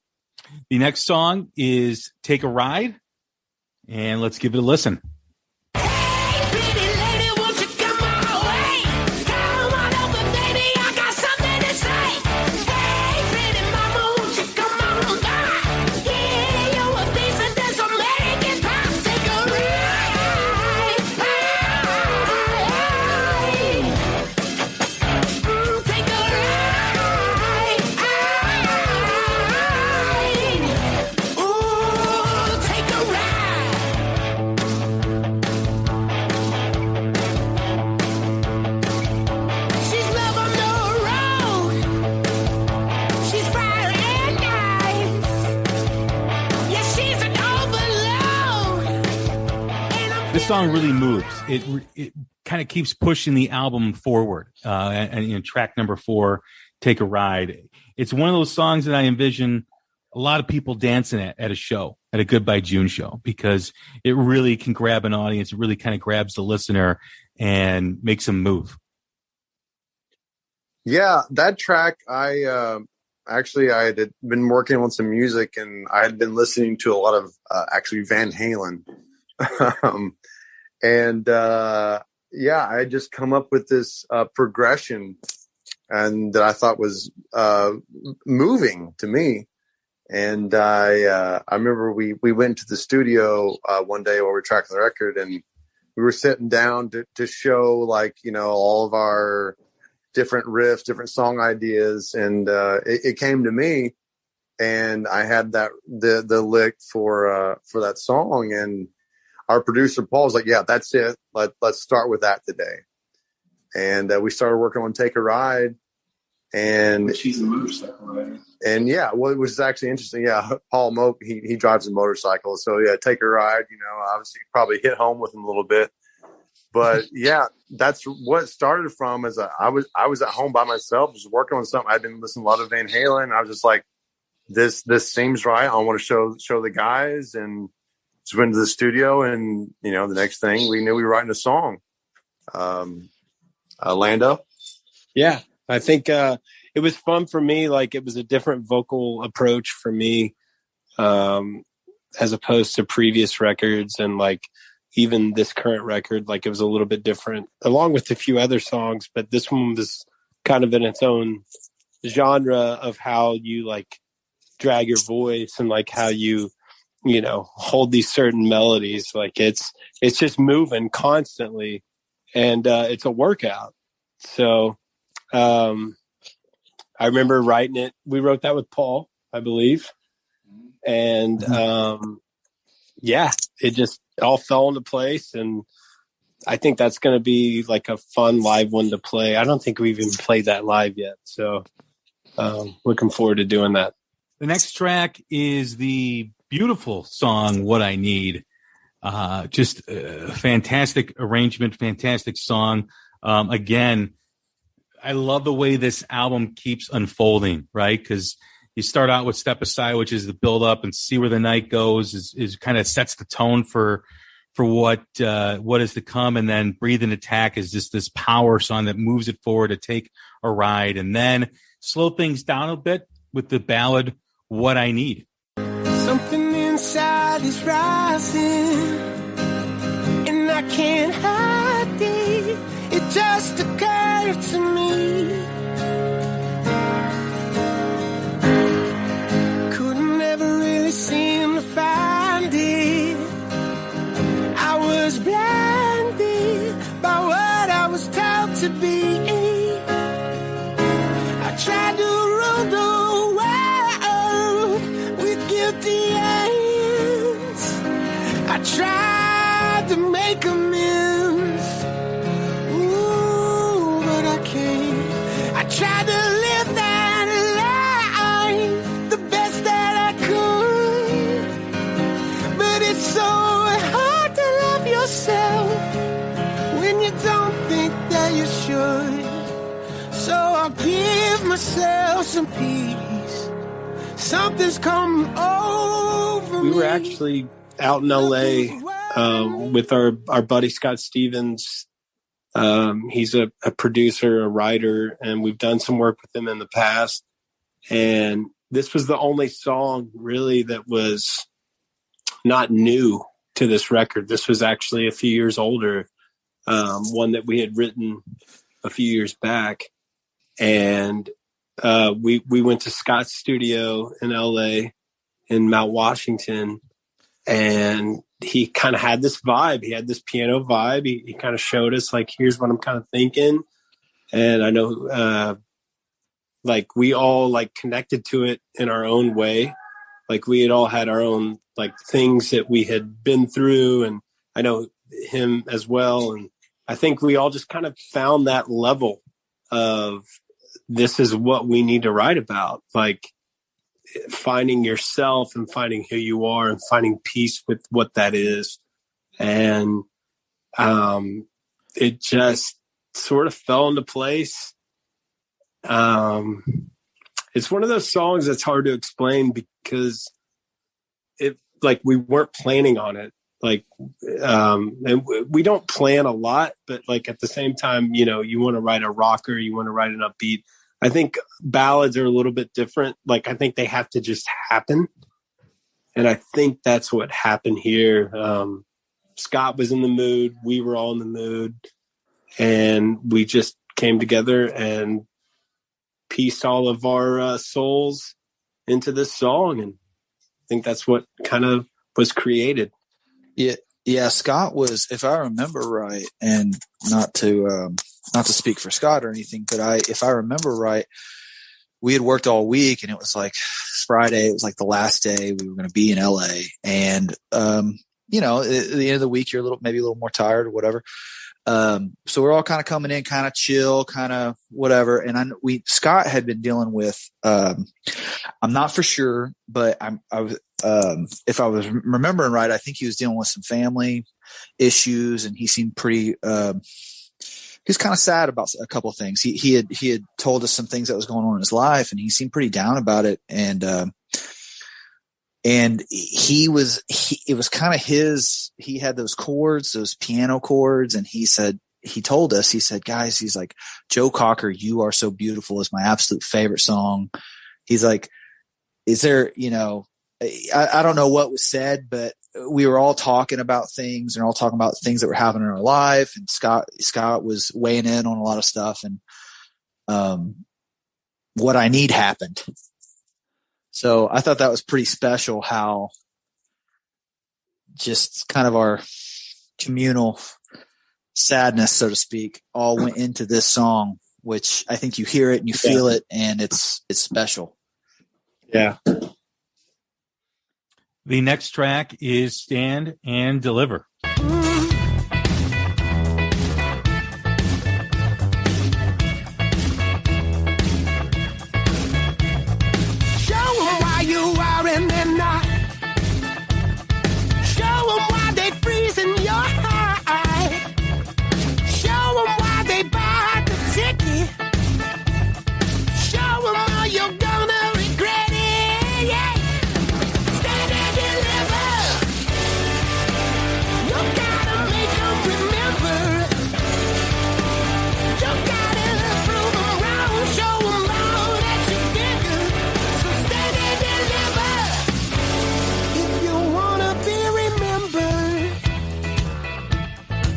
The next song is Take a Ride, and let's give it a listen. This song really moves. It kind of keeps pushing the album forward. And track number 4, Take a Ride. It's one of those songs that I envision a lot of people dancing at a show, at a Goodbye June show, because it really can grab an audience. It really kind of grabs the listener and makes them move. Yeah, that track, I had been working on some music, and I had been listening to a lot of actually Van Halen. I had just come up with this progression, and that I thought was moving to me. And I remember we went to the studio one day while we were tracking the record, and we were sitting down to show, like, all of our different riffs, different song ideas, and it came to me, and I had the lick for that song, and our producer Paul was like, "Yeah, that's it. Let's start with that today." And we started working on Take a Ride. And she's a motorcycle rider. And yeah, well, it was actually interesting. Yeah, Paul Moak, he drives a motorcycle, so yeah, Take a Ride. Obviously probably hit home with him a little bit, but yeah, that's what it started from. Is I was at home by myself, just working on something. I'd been listening to a lot of Van Halen. I was just like, this seems right. I want to show the guys, and just went to the studio, and the next thing we knew, we were writing a song. Lando. Yeah. I think it was fun for me. Like, it was a different vocal approach for me, as opposed to previous records, and like even this current record. Like, it was a little bit different, along with a few other songs. But this one was kind of in its own genre of how you like drag your voice, and like how you hold these certain melodies. Like, it's just moving constantly, and it's a workout. So. I remember writing it. We wrote that with Paul, I believe. And, it just all fell into place. And I think that's going to be like a fun live one to play. I don't think we've even played that live yet. So, looking forward to doing that. The next track is the beautiful song, What I Need. Just a fantastic arrangement, fantastic song. Again, I love the way this album keeps unfolding, right? Because you start out with Step Aside, which is the build up, and See Where the Night Goes is kind of sets the tone for what is to come. And then Breathe and Attack is just this power song that moves it forward to Take a Ride, and then slow things down a bit with the ballad, What I Need. Something inside is rising, and I can't hide it. It just occurred to me. Couldn't ever really seem to find it. I was blinded by what I was told to be. I tried to rule the world with guilty hands. I tried to make amends. I tried to live that life the best that I could, but it's so hard to love yourself when you don't think that you should. So I'll give myself some peace. Something's come over me. We were actually out in LA with our buddy Scott Stevens. He's a producer, a writer, and we've done some work with him in the past. And this was the only song really that was not new to this record. This was actually a few years older, one that we had written a few years back. And we went to Scott's studio in LA in Mount Washington, and he kind of had this vibe. He had this piano vibe. He kind of showed us, like, here's what I'm kind of thinking. And I know, like, we all like connected to it in our own way. Like, we had all had our own like things that we had been through, and I know him as well. And I think we all just kind of found that level of, this is what we need to write about. Like, finding yourself and finding who you are and finding peace with what that is. And it just sort of fell into place. It's one of those songs that's hard to explain because we weren't planning on it. And we don't plan a lot, but at the same time, you want to write a rocker, you want to write an upbeat. I think ballads are a little bit different. I think they have to just happen. And I think that's what happened here. Scott was in the mood. We were all in the mood. And we just came together and pieced all of our souls into this song. And I think that's what kind of was created. Yeah. Scott was, if I remember right, and not to speak for Scott or anything, but if I remember right, we had worked all week and it was Friday. It was the last day we were going to be in LA. And, at the end of the week, you're maybe a little more tired or whatever. So we're all kind of coming in, kind of chill, kind of whatever. And Scott had been dealing with, I'm not for sure, but if I was remembering right, I think he was dealing with some family issues and he seemed pretty, he was kind of sad about a couple of things. He had told us some things that was going on in his life and he seemed pretty down about it. And it was kind of he had those chords, those piano chords. And he said, guys, he's like, Joe Cocker, You Are So Beautiful is my absolute favorite song. He's like, is there, I don't know what was said, but we were all talking about things and all talking about things that were happening in our life. And Scott was weighing in on a lot of stuff. And, What I Need happened. So I thought that was pretty special how just kind of our communal sadness, so to speak, all went into this song, which I think you hear it and you feel it and it's special. Yeah. The next track is Stand and Deliver.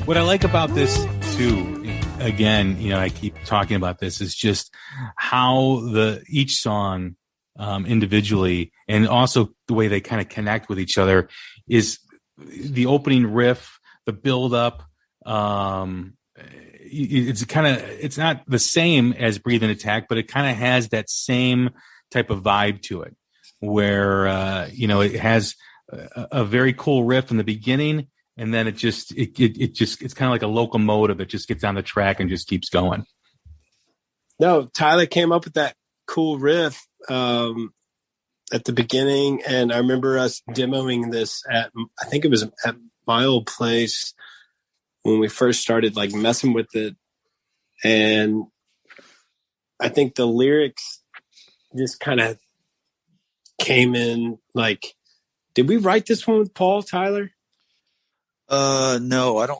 What I like about this too, again, I keep talking about this, is just how each song individually and also the way they kind of connect with each other is the opening riff, the build up. It's not the same as Breathe and Attack, but it kind of has that same type of vibe to it where, it has a very cool riff in the beginning. And then it's kind of like a locomotive. It just gets on the track and just keeps going. No, Tyler came up with that cool riff at the beginning. And I remember us demoing this I think it was at my old place when we first started messing with it. And I think the lyrics just kind of came in did we write this one with Paul, Tyler? No,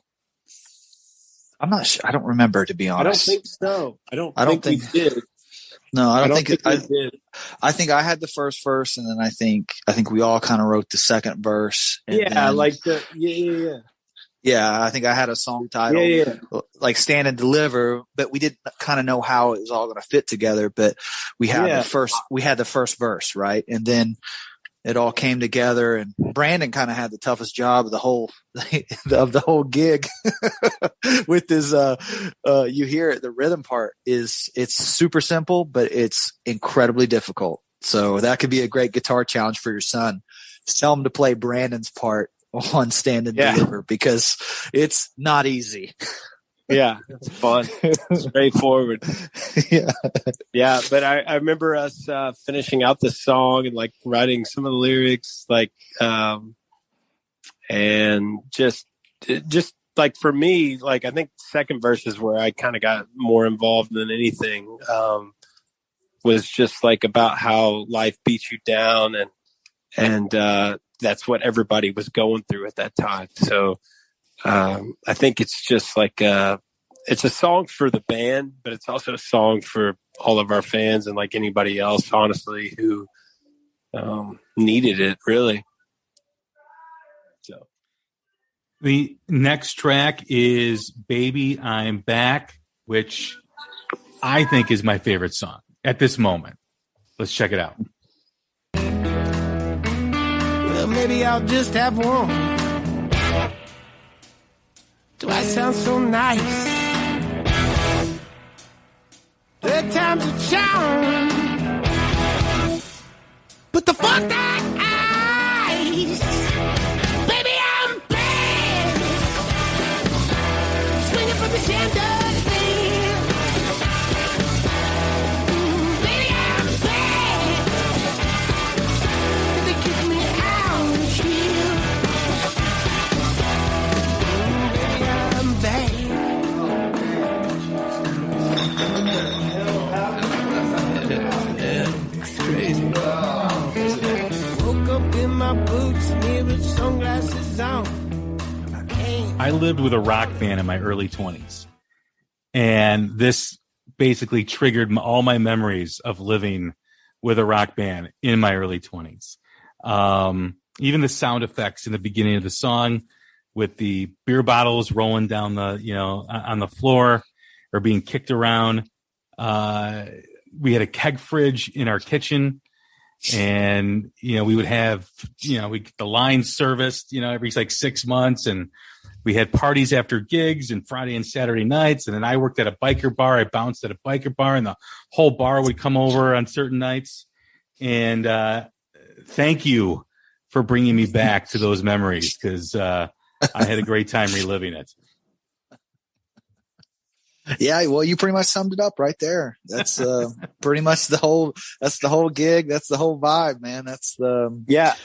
I'm not sure. I don't remember, to be honest. I don't think so. I don't think we did. No, I don't think we did. I think I had the first verse and then I think we all kind of wrote the second verse. And yeah, I think I had a song titled Stand and Deliver, but we didn't kind of know how it was all going to fit together, but we had the first verse, right? And then it all came together and Brandon kind of had the toughest job of the whole gig with his, you hear it, the rhythm part it's super simple, but it's incredibly difficult. So that could be a great guitar challenge for your son. Just tell him to play Brandon's part on Stand and Deliver because it's not easy. Yeah, it's fun. Straightforward. Yeah. But I remember us finishing out the song and writing some of the lyrics, and just like for me, like I think the second verse is where I kind of got more involved than anything. Was just like about how life beats you down, and that's what everybody was going through at that time. So I think it's just like it's a song for the band, but it's also a song for all of our fans and like anybody else, honestly, who needed it, really. So the next track is Baby I'm Back, which I think is my favorite song at this moment. Let's check it out. Well, maybe I'll just have one. Do I sound so nice? Third time's a charm. But the fuck that ice. Baby, I'm bad. Swinging from the chandelier. Baby, I'm bad. They kick me out here. Baby, I'm bad. It's crazy. Woke up in my boots, mirrored sunglasses on. I lived with a rock band in my early 20s, and this basically triggered all my memories of living with a rock band in my early 20s. Even the sound effects in the beginning of the song with the beer bottles rolling down on the floor or being kicked around. We had a keg fridge in our kitchen, and, we would have, we get the line serviced, every like 6 months, and we had parties after gigs and Friday and Saturday nights. And then I worked at a biker bar. I bounced at a biker bar, and the whole bar would come over on certain nights. And, thank you for bringing me back to those memories, because, I had a great time reliving it. Yeah, well, you pretty much summed it up right there. That's pretty much the whole gig. That's the whole vibe, man. That's the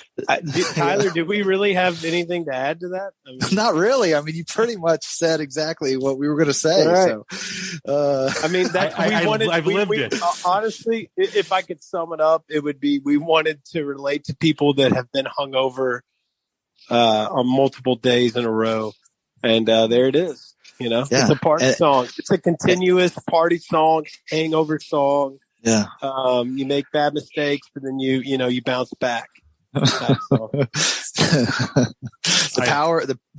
Tyler, did we really have anything to add to that? I mean, not really. I mean, you pretty much said exactly what we were going to say. Right. So, I mean, that's I've lived it. Honestly, if I could sum it up, it would be we wanted to relate to people that have been hungover on multiple days in a row, and there it is. It's a party song. It's a continuous party song, hangover song. Yeah. You make bad mistakes, but then you bounce back. The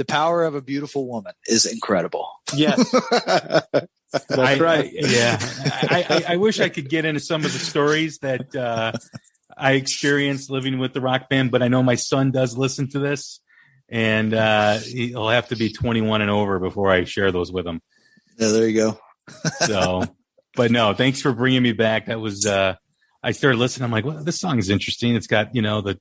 power of a beautiful woman is incredible. Yes. That's right. I wish I could get into some of the stories that I experienced living with the rock band, but I know my son does listen to this. And he'll have to be 21 and over before I share those with him. Yeah, there you go. So, but no, thanks for bringing me back. That was I started listening. I'm like, well, this song is interesting. It's got the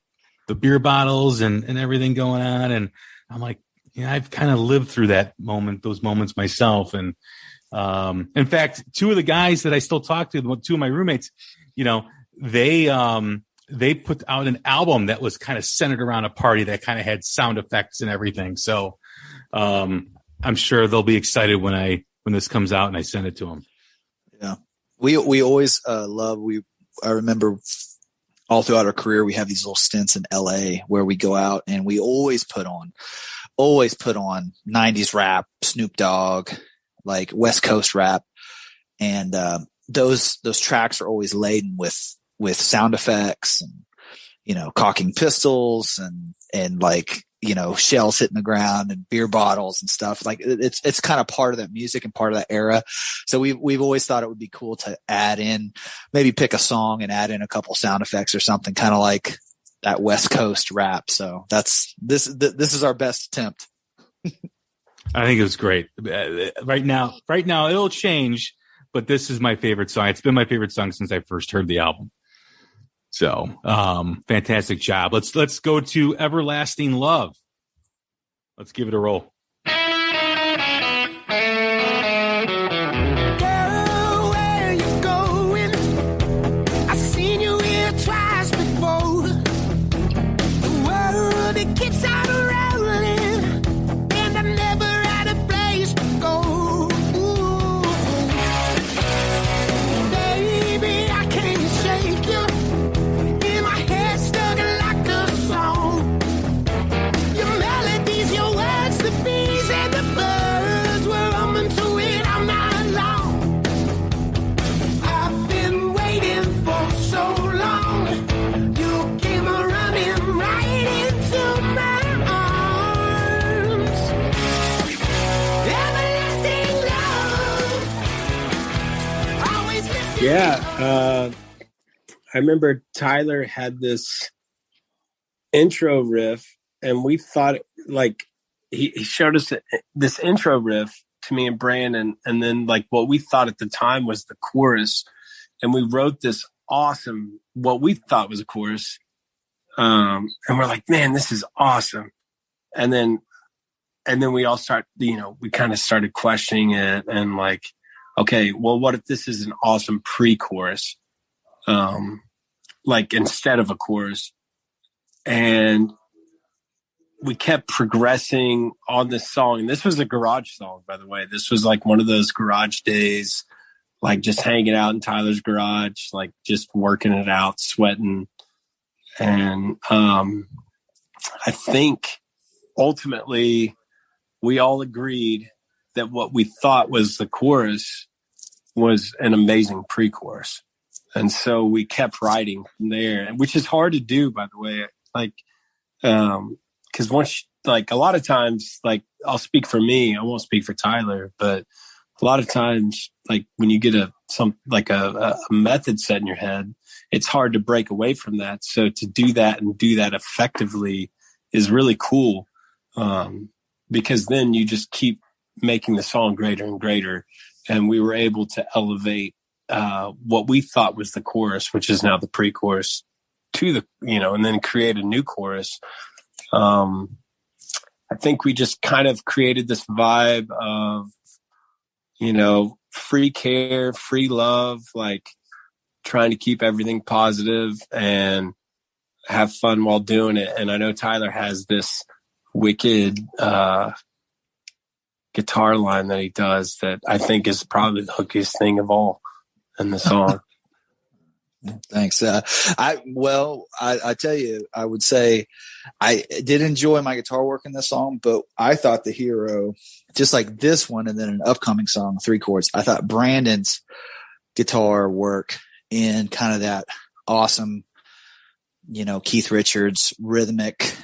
beer bottles and everything going on, and I'm like, I've kind of lived through those moments myself. And in fact, two of the guys that I still talk to, two of my roommates, they put out an album that was kind of centered around a party that kind of had sound effects and everything. So I'm sure they'll be excited when this comes out and I send it to them. Yeah. We always I remember all throughout our career, we have these little stints in LA where we go out and we always put on 90s rap, Snoop Dogg, like West Coast rap. And those tracks are always laden with sound effects and, cocking pistols and like, shells hitting the ground and beer bottles and stuff. Like it's kind of part of that music and part of that era. So we've always thought it would be cool to add in, maybe pick a song and add in a couple sound effects or something, kind of like that West Coast rap. So this is our best attempt. I think it was great. Right now it'll change, but this is my favorite song. It's been my favorite song since I first heard the album. So, fantastic job. Let's go to Everlasting Love. Let's give it a roll. Girl, where you going? I've seen you here twice before. The world, it keeps on rolling, and I never had a Yeah. I remember Tyler had this intro riff, and we thought he showed us this intro riff to me and Brandon, and then like what we thought at the time was the chorus, and we wrote this awesome, what we thought was a chorus. And we're like, man, this is awesome. And then we all we kind of started questioning it and like, okay, well, what if this is an awesome pre-chorus? Like instead of a chorus. And we kept progressing on this song. This was a garage song, by the way. This was like one of those garage days, like just hanging out in Tyler's garage, like just working it out, sweating. And I think ultimately we all agreed that what we thought was the chorus was an amazing pre-chorus. And so we kept writing from there, which is hard to do, by the way. Like, because once, like a lot of times, like I'll speak for me, I won't speak for Tyler, but a lot of times, like when you get a method set in your head, it's hard to break away from that. So to do that and do that effectively is really cool, because then you just keep making the song greater and greater. And we were able to elevate what we thought was the chorus, which is now the pre-chorus, to the, and then create a new chorus. I think we just kind of created this vibe of, free care, free love, like trying to keep everything positive and have fun while doing it. And I know Tyler has this wicked guitar line that he does that I think is probably the hookiest thing of all in the song. Thanks. I tell you, I would say I did enjoy my guitar work in this song, but I thought the hero, just like this one and then an upcoming song, 3 chords, I thought Brandon's guitar work in kind of that awesome, Keith Richards rhythmic,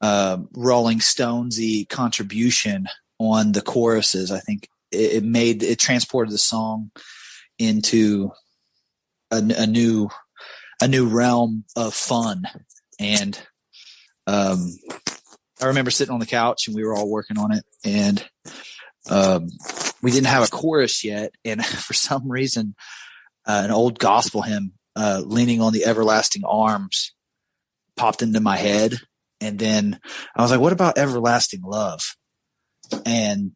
Rolling Stonesy contribution on the choruses. I think it transported the song into a new realm of fun. And I remember sitting on the couch and we were all working on it, and we didn't have a chorus yet. And for some reason, an old gospel hymn, Leaning on the Everlasting Arms, popped into my head. And then I was like, what about Everlasting Love? And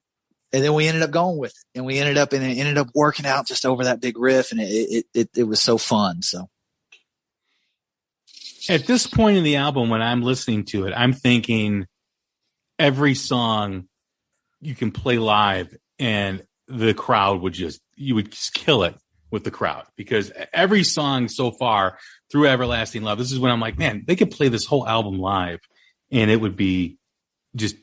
then we ended up going with it, and it ended up working out just over that big riff. And it was so fun. So at this point in the album, when I'm listening to it, I'm thinking every song you can play live and the crowd you would just kill it with the crowd, because every song so far through Everlasting Love, this is when I'm like, man, they could play this whole album live and it would be just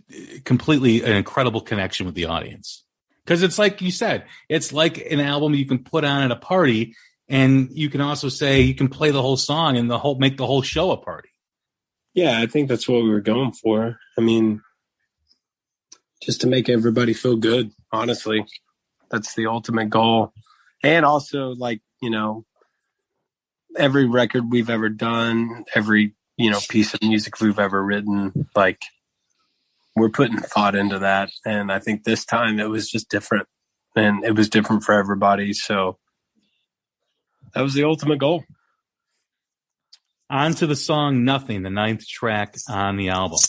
completely an incredible connection with the audience. Because it's like you said, it's like an album you can put on at a party, and you can also say you can play the whole song and make the whole show a party. Yeah, I think that's what we were going for. I mean, just to make everybody feel good, honestly. That's the ultimate goal. And also, like, every record we've ever done, every, piece of music we've ever written, like, we're putting thought into that. And I think this time it was just different, and it was different for everybody. So that was the ultimate goal. On to the song Nothing, the 9th track on the album.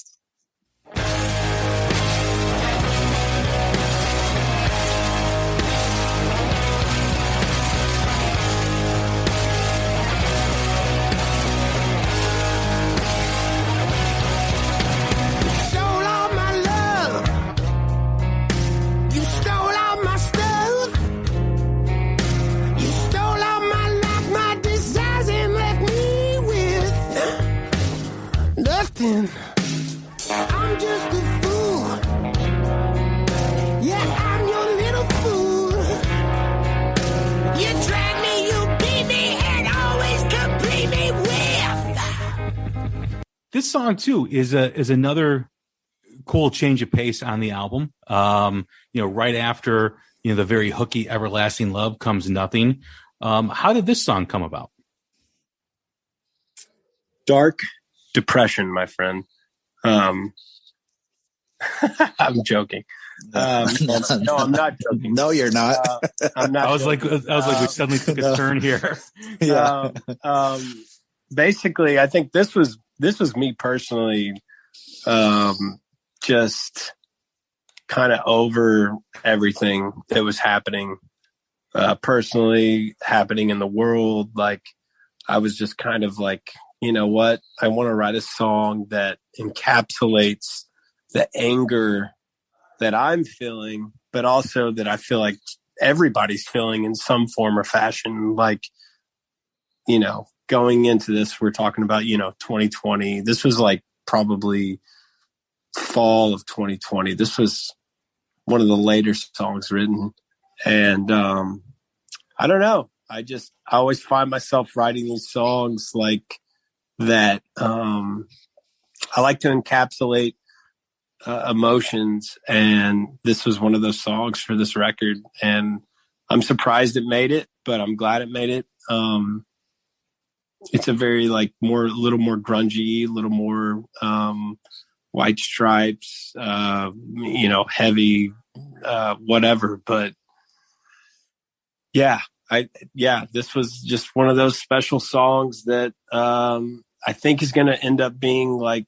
I'm just a fool. Yeah, I'm your little fool. You drag me, you beat me, and always complete me with. This song too is another cool change of pace on the album. Right after the very hooky Everlasting Love comes Nothing, How did this song come about? Dark depression, my friend. I'm joking. No, I'm not joking. No, you're not. I'm not. I was like, we suddenly took a turn here. Yeah. Basically, I think this was me personally, just kind of over everything that was happening, personally happening in the world. Like, I was just kind of like, you know what? I want to write a song that encapsulates the anger that I'm feeling, but also that I feel like everybody's feeling in some form or fashion. Like, you know, going into this, we're talking about, 2020. This was like probably fall of 2020. This was one of the later songs written. And I don't know. I always find myself writing these songs like that. I like to encapsulate emotions, and this was one of those songs for this record, and I'm surprised it made it, but I'm glad it made it. It's a very like little more grungy, a little more White Stripes, heavy, whatever. But this was just one of those special songs that I think is going to end up being like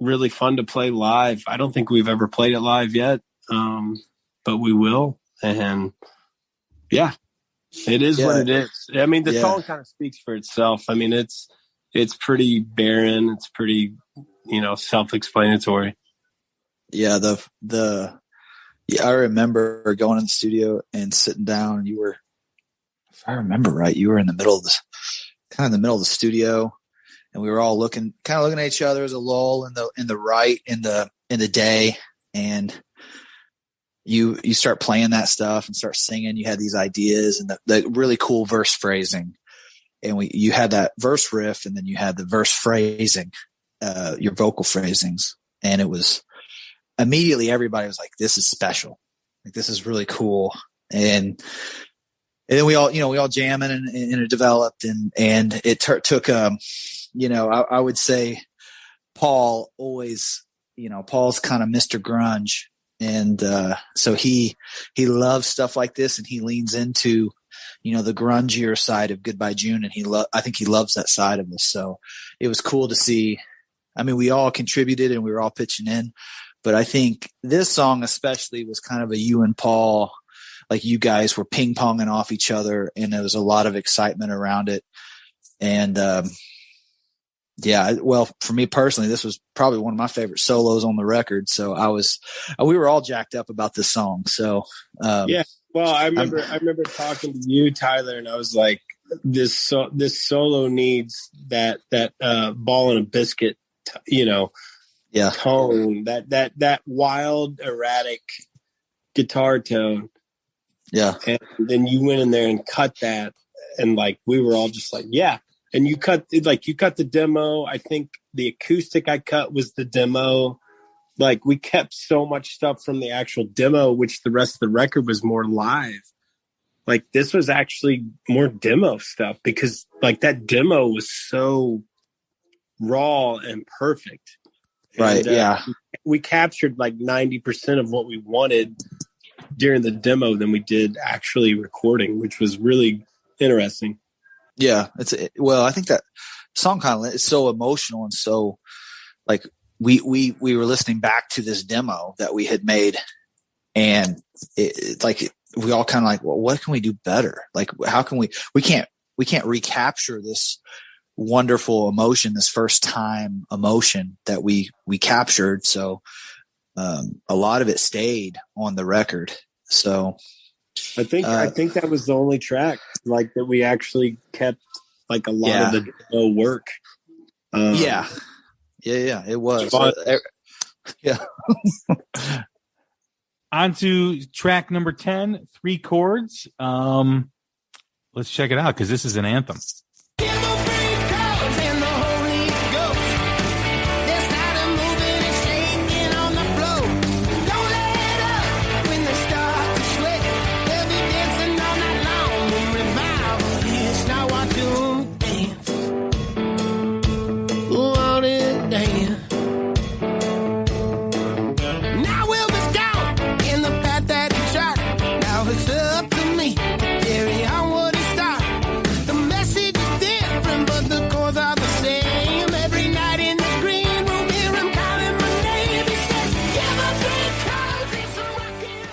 really fun to play live. I don't think we've ever played it live yet, but we will. And yeah, it is what it is. I mean, the song kind of speaks for itself. I mean, it's pretty barren. It's pretty, self-explanatory. Yeah. I remember going in the studio and sitting down, and you were, if I remember right, you were in the middle of the studio, and we were all looking at each other as a lull in the day. And you start playing that stuff and start singing. You had these ideas and the really cool verse phrasing, and you had that verse riff, and then you had the verse phrasing, your vocal phrasings. And it was immediately everybody was like, this is special. Like, this is really cool. And then we all jamming and it developed, and it took, I would say Paul always, Paul's kind of Mr. Grunge. And, so he loves stuff like this, and he leans into, the grungier side of Goodbye June. And I think he loves that side of us. So it was cool to see. I mean, we all contributed and we were all pitching in, but I think this song especially was kind of a you and Paul, like you guys were ping ponging off each other, and there was a lot of excitement around it. And, well, for me personally, this was probably one of my favorite solos on the record. So we were all jacked up about this song. So, yeah. Well, I remember talking to you, Tyler, and I was like, this solo needs that ball and a biscuit, tone, that wild, erratic guitar tone. Yeah. And then you went in there and cut that, and like, we were all just like, yeah. And you cut the demo. I think the acoustic I cut was the demo. Like, we kept so much stuff from the actual demo, which the rest of the record was more live. Like, this was actually more demo stuff, because like that demo was so raw and perfect. Right. Yeah. We captured like 90% of what we wanted during the demo than we did actually recording, which was really interesting. Yeah. I think that song kind of is so emotional, and so like we were listening back to this demo that we had made, and we all kind of like, well, what can we do better? Like, how can we can't recapture this wonderful emotion, this first time emotion that we captured. So, a lot of it stayed on the record. So I think that was the only track like that we actually kept like a lot of the work. Yeah, it was. Yeah. On to track number 10, 3 chords. Let's check it out, because this is an anthem.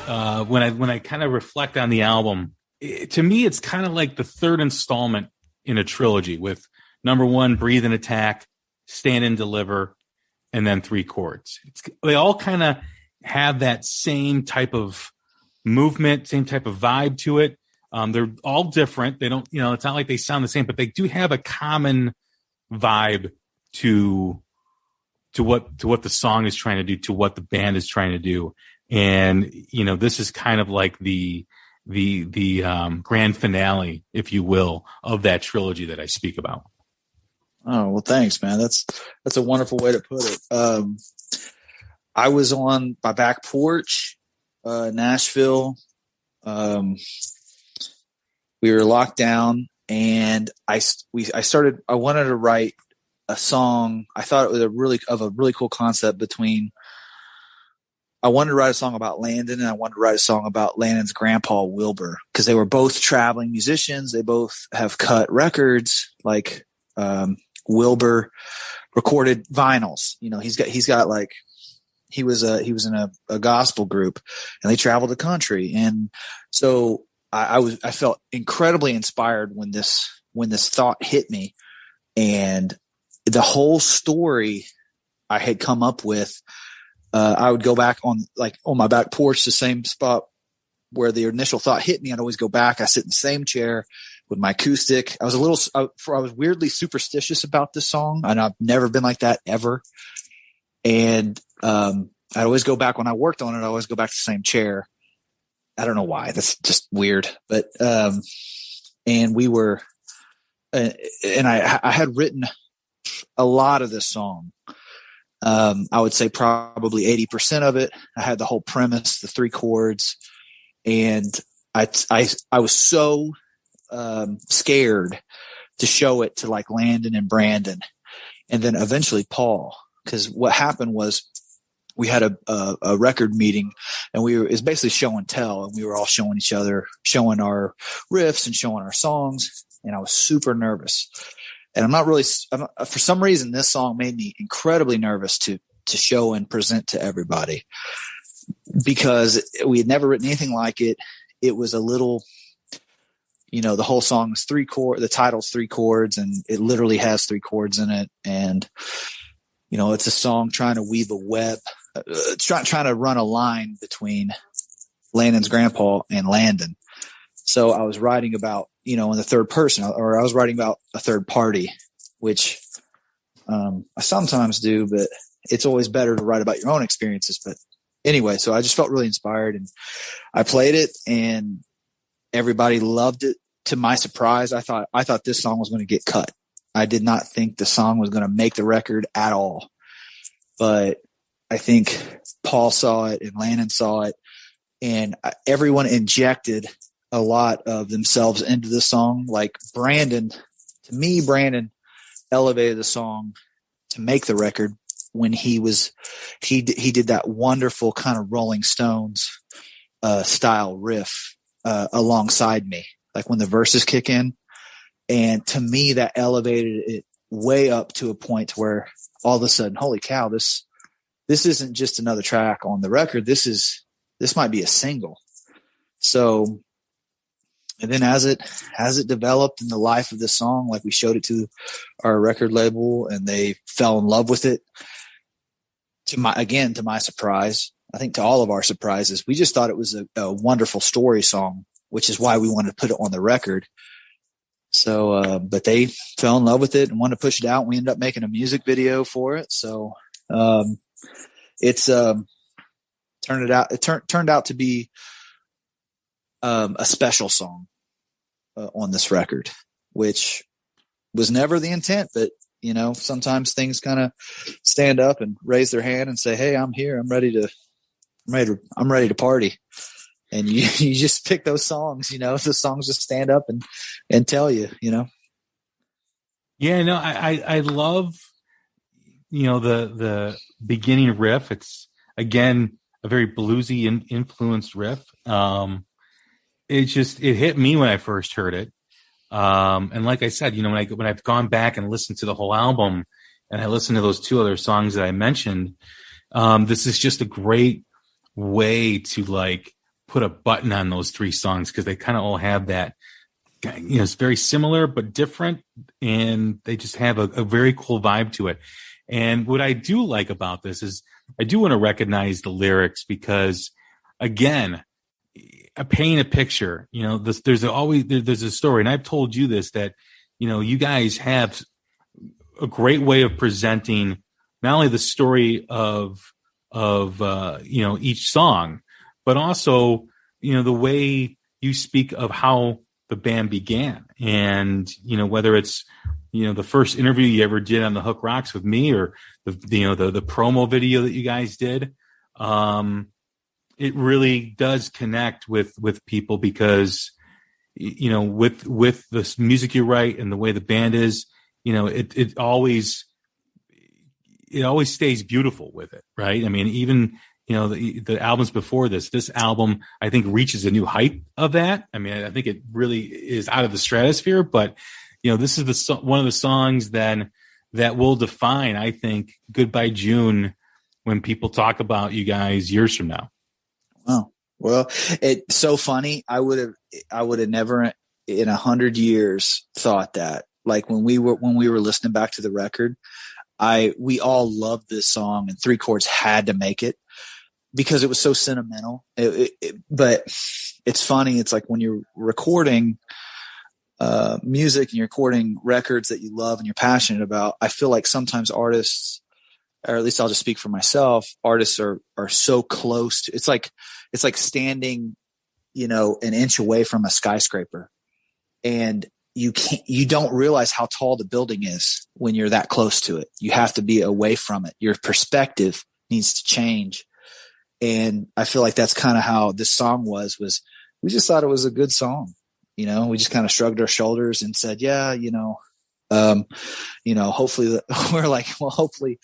when I kind of reflect on the album, to me, it's kind of like the third installment in a trilogy with number 1, Breathe and Attack, Stand and Deliver, and then 3 chords. They all kind of have that same type of movement, same type of vibe to it. They're all different. They don't, it's not like they sound the same, but they do have a common vibe to what the song is trying to do, to what the band is trying to do. And, this is kind of like the grand finale, if you will, of that trilogy that I speak about. Oh, well, thanks, man. That's a wonderful way to put it. I was on my back porch, Nashville. We were locked down, and I wanted to write a song. I thought it was a really cool concept between, I wanted to write a song about Landon, and I wanted to write a song about Landon's grandpa, Wilbur, because they were both traveling musicians. They both have cut records. Like, Wilbur recorded vinyls. He was in a gospel group, and they traveled the country. And so I felt incredibly inspired when this thought hit me, and the whole story I had come up with. I would go back on my back porch, the same spot where the initial thought hit me. I'd always go back. I sit in the same chair with my acoustic. I was weirdly superstitious about this song, and I've never been like that ever. And I always go back when I worked on it. I always go back to the same chair. I don't know why. That's just weird. But and we were, and I had written a lot of this song. I would say probably 80% of it. I had the whole premise, the 3 chords, and I was so scared to show it to like Landon and Brandon, and then eventually Paul. Because what happened was we had a record meeting, and it was basically show and tell, and we were all showing each other, showing our riffs and showing our songs, and I was super nervous. And for some reason, this song made me incredibly nervous to show and present to everybody, because we had never written anything like it. It was a little, the whole song is 3 chords, the title's 3 chords, and it literally has 3 chords in it. And, it's a song trying to weave a web, trying to run a line between Landon's grandpa and Landon. So I was writing about, in the third person, or I was writing about a third party, which I sometimes do, but it's always better to write about your own experiences. But anyway, so I just felt really inspired, and I played it, and everybody loved it. To my surprise, I thought this song was going to get cut. I did not think the song was going to make the record at all. But I think Paul saw it and Landon saw it, and everyone injected a lot of themselves into the song. Like Brandon elevated the song to make the record when he did that wonderful kind of Rolling Stones style riff alongside me, like when the verses kick in. And to me, that elevated it way up to a point where all of a sudden, holy cow, this isn't just another track on the record. This might be a single. So, and then as it developed in the life of the song, like we showed it to our record label, and they fell in love with it. To my surprise, I think to all of our surprises, we just thought it was a wonderful story song, which is why we wanted to put it on the record. So, but they fell in love with it and wanted to push it out. And we ended up making a music video for it. So, it turned out to be a special song on this record, which was never the intent, but sometimes things kind of stand up and raise their hand and say, "Hey, I'm here. I'm ready to party." And you just pick those songs, the songs just stand up and tell you, Yeah, no, I love, the beginning riff. It's again a very bluesy influenced riff. It hit me when I first heard it. And like I said, when I've gone back and listened to the whole album, and I listened to those 2 other songs that I mentioned, this is just a great way to put a button on those 3 songs because they kind of all have that, it's very similar but different, and they just have a very cool vibe to it. And what I do like about this is I do want to recognize the lyrics because, again, painting a picture, there's a story, and I've told you this, that, you guys have a great way of presenting not only the story of each song, but also, the way you speak of how the band began. And, whether it's, the first interview you ever did on the Hook Rocks with me, or the promo video that you guys did, it really does connect with people because, with the music you write and the way the band is, it always stays beautiful with it. Right. I mean, even, the albums before this album, I think, reaches a new height of that. I mean, I think it really is out of the stratosphere, but, this is one of the songs then that will define, I think, Goodbye June when people talk about you guys years from now. Oh, well, it's so funny. I would have never in 100 years thought that. Like when we were listening back to the record, we all loved this song, and 3 Chords had to make it because it was so sentimental. But it's funny. It's like when you're recording music and you're recording records that you love and you're passionate about, I feel like sometimes artists, or at least I'll just speak for myself, artists are so close to, it's like standing, an inch away from a skyscraper, and you don't realize how tall the building is when you're that close to it. You have to be away from it. Your perspective needs to change. And I feel like that's kind of how this song was we just thought it was a good song. We just kind of shrugged our shoulders and said, yeah, hopefully we're like, well, hopefully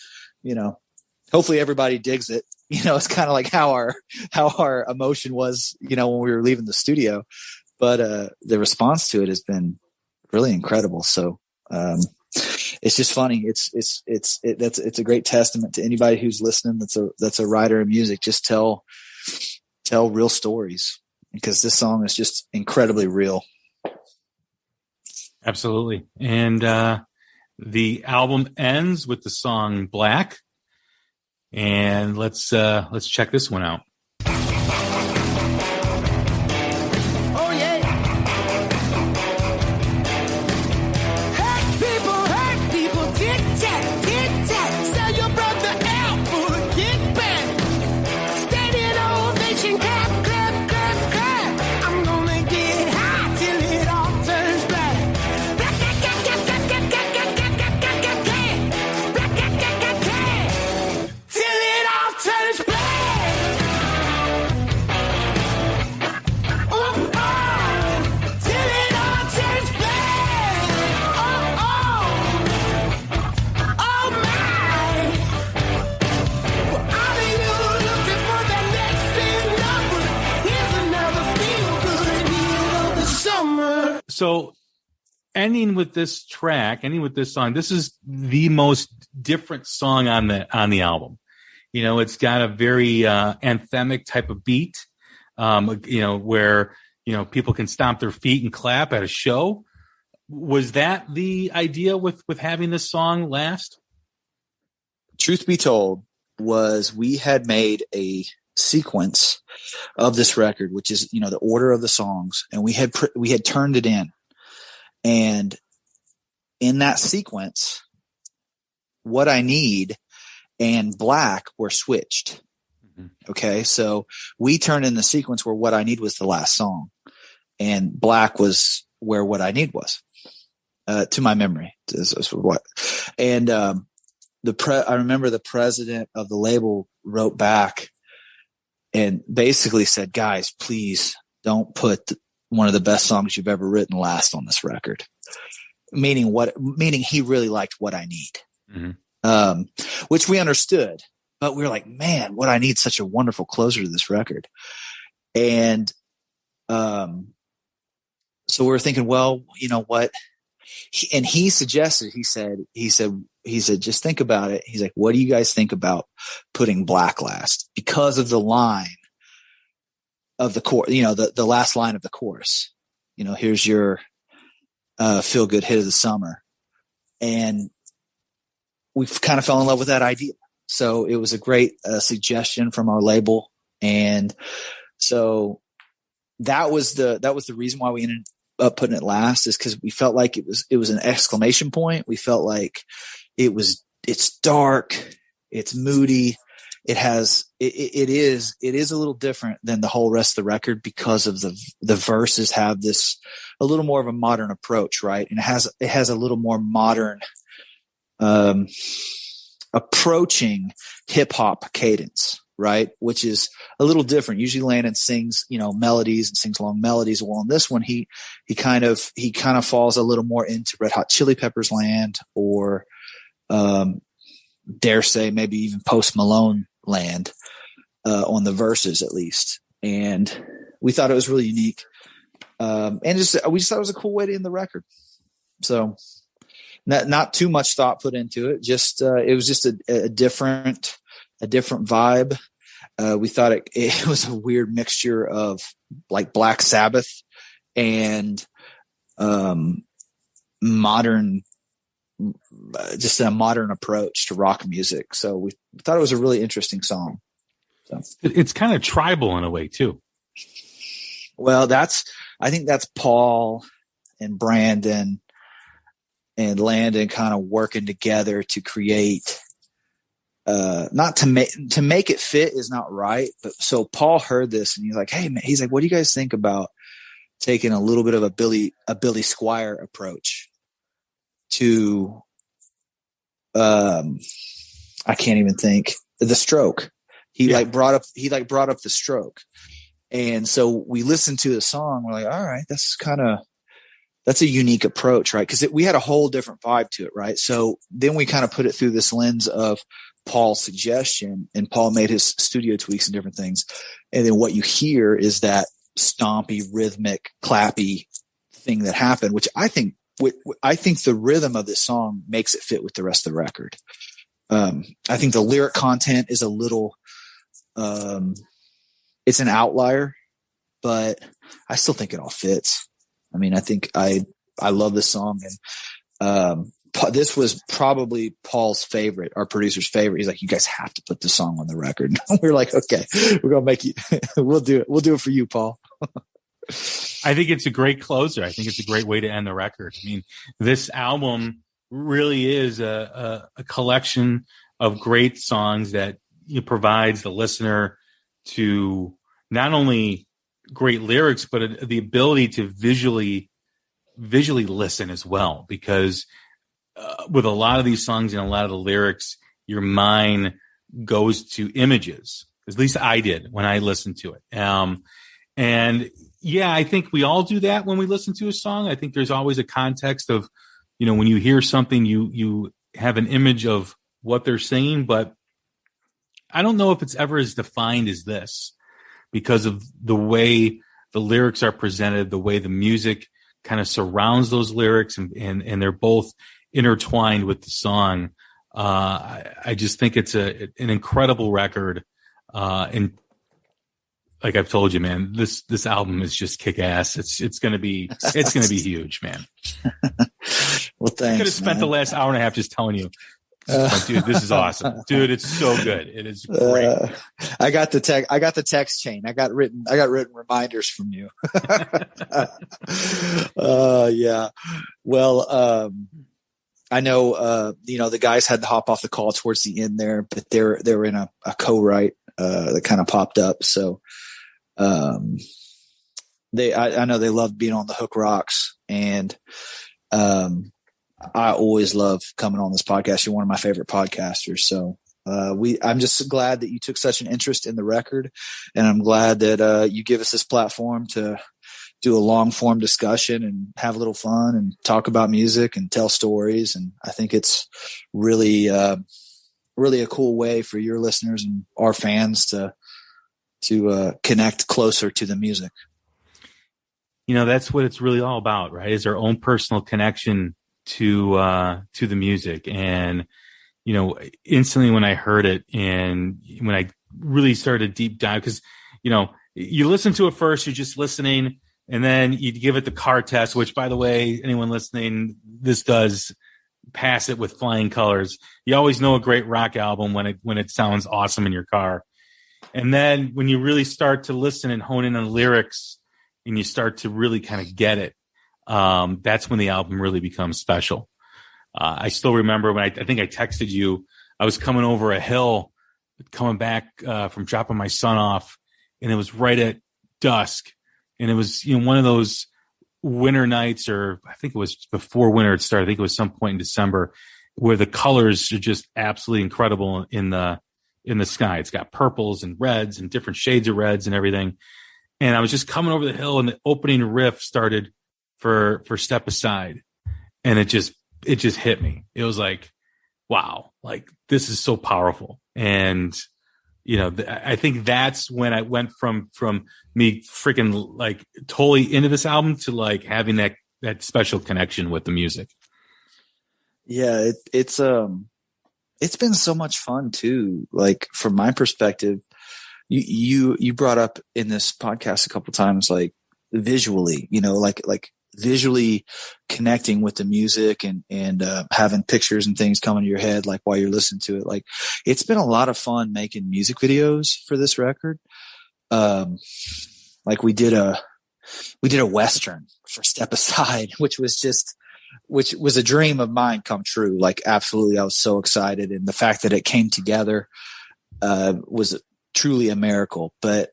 everybody digs it. It's kind of like how our emotion was, when we were leaving the studio, but the response to it has been really incredible. So it's just funny. It's a great testament to anybody who's listening. That's a writer of music. Just tell real stories, because this song is just incredibly real. Absolutely. And the album ends with the song Black. And let's check this one out. Oh yeah. Hurt people, tic tac. Sell your brother out for a kickback. Standing ovation, clap. I'm gonna get high till it all turns black. Till it all turns black. Till it all turns black. Oh my. Well, are you looking for that next big number? Here's another feel-good hit of the summer. So ending with this song, this is the most different song on the album. It's got a very anthemic type of beat, where, people can stomp their feet and clap at a show. Was that the idea with having this song last? Truth be told, we had made a sequence of this record, which is, the order of the songs, and we had turned it in. And in that sequence, What I Need and Black were switched. Mm-hmm. Okay. So we turned in the sequence where What I Need was the last song, and Black was where What I Need was, to my memory. And, I remember the president of the label wrote back and basically said, guys, please don't put one of the best songs you've ever written last on this record. Meaning he really liked What I Need. Mm-hmm. Which we understood, but we were like, man, What I Need such a wonderful closer to this record. And, so we were thinking, well, you know what? And he suggested, he said, just think about it. He's like, what do you guys think about putting Black last? Because of the line, of the chorus, the last line of the chorus, here's your feel good hit of the summer. And we kind of fell in love with that idea. So it was a great suggestion from our label. And so that was the reason why we ended up putting it last, is because we felt like it was an exclamation point. We felt like it's dark, it's moody. It is a little different than the whole rest of the record because of the verses have this a little more of a modern approach, right? And it has a little more modern approaching hip hop cadence, right? Which is a little different. Usually Landon sings, melodies and sings long melodies. Well, on this one, he kind of falls a little more into Red Hot Chili Peppers land, or dare say maybe even Post Malone land on the verses at least. And we thought it was really unique. And we just thought it was a cool way to end the record. So not too much thought put into it. Just it was just a different vibe. We thought it was a weird mixture of like Black Sabbath and modern, just a modern approach to rock music. So we thought it was a really interesting song. So it's kind of tribal in a way too. Well, I think that's Paul and Brandon and Landon kind of working together to create, not to make it fit is not right. But so Paul heard this and he's like, hey man, he's like, what do you guys think about taking a little bit of a Billy Squier approach to, I can't even think, the Stroke. He brought up the Stroke. And so we listened to the song. We're like, all right, that's a unique approach, right? Because we had a whole different vibe to it, right? So then we kind of put it through this lens of Paul's suggestion, and Paul made his studio tweaks and different things. And then what you hear is that stompy, rhythmic, clappy thing that happened, which I think the rhythm of this song makes it fit with the rest of the record. I think the lyric content is a little, it's an outlier, but I still think it all fits. I mean, I think I love this song, and this was probably Paul's favorite, our producer's favorite. He's like, you guys have to put this song on the record. We're like, okay, we're going to make you, we'll do it. We'll do it for you, Paul. I think it's a great closer. I think it's a great way to end the record. I mean, this album really is a collection of great songs that provides the listener to not only great lyrics, but the ability to visually listen as well. Because with a lot of these songs and a lot of the lyrics, your mind goes to images. At least I did when I listened to it. And yeah, I think we all do that when we listen to a song. I think there's always a context of, when you hear something, you have an image of what they're saying, but I don't know if it's ever as defined as this, because of the way the lyrics are presented, the way the music kind of surrounds those lyrics, and they're both intertwined with the song. I just think it's an incredible record. And like I've told you, man, this album is just kick ass. It's going to be huge, man. Well, thanks. I could have spent the last hour and a half just telling you, dude, this is awesome. Dude, it's so good. It is great. I got the text chain. I got written reminders from you. Yeah. Well, I know, the guys had to hop off the call towards the end there, but they were in a co-write, that kind of popped up. So, I know they loved being on the Hook Rocks, and, I always love coming on this podcast. You're one of my favorite podcasters. So, I'm just glad that you took such an interest in the record, and I'm glad that, you give us this platform to do a long form discussion and have a little fun and talk about music and tell stories. And I think it's really, really a cool way for your listeners and our fans to connect closer to the music. That's what it's really all about, right? Is our own personal connection to the music. And, instantly when I heard it and when I really started deep dive, because, you listen to it first, you're just listening, and then you give it the car test, which, by the way, anyone listening, this does pass it with flying colors. You always know a great rock album when it sounds awesome in your car. And then when you really start to listen and hone in on the lyrics and you start to really kind of get it, that's when the album really becomes special. I still remember when I think I texted you, I was coming over a hill, coming back from dropping my son off, and it was right at dusk. And it was, one of those winter nights, or I think it was before winter started. I think it was some point in December, where the colors are just absolutely incredible in the sky. It's got purples and reds and different shades of reds and everything. And I was just coming over the hill, and the opening riff started for Step Aside, and it just hit me. It was like, wow, like this is so powerful. And I think that's when I went from me freaking like totally into this album to like having that special connection with the music. Yeah, it's been so much fun too. Like from my perspective, you brought up in this podcast a couple times, like visually, like visually connecting with the music and having pictures and things come into your head, like while you're listening to it. Like it's been a lot of fun making music videos for this record. Like we did a Western for Step Aside, which was a dream of mine come true. Like absolutely. I was so excited. And the fact that it came together, was truly a miracle. But,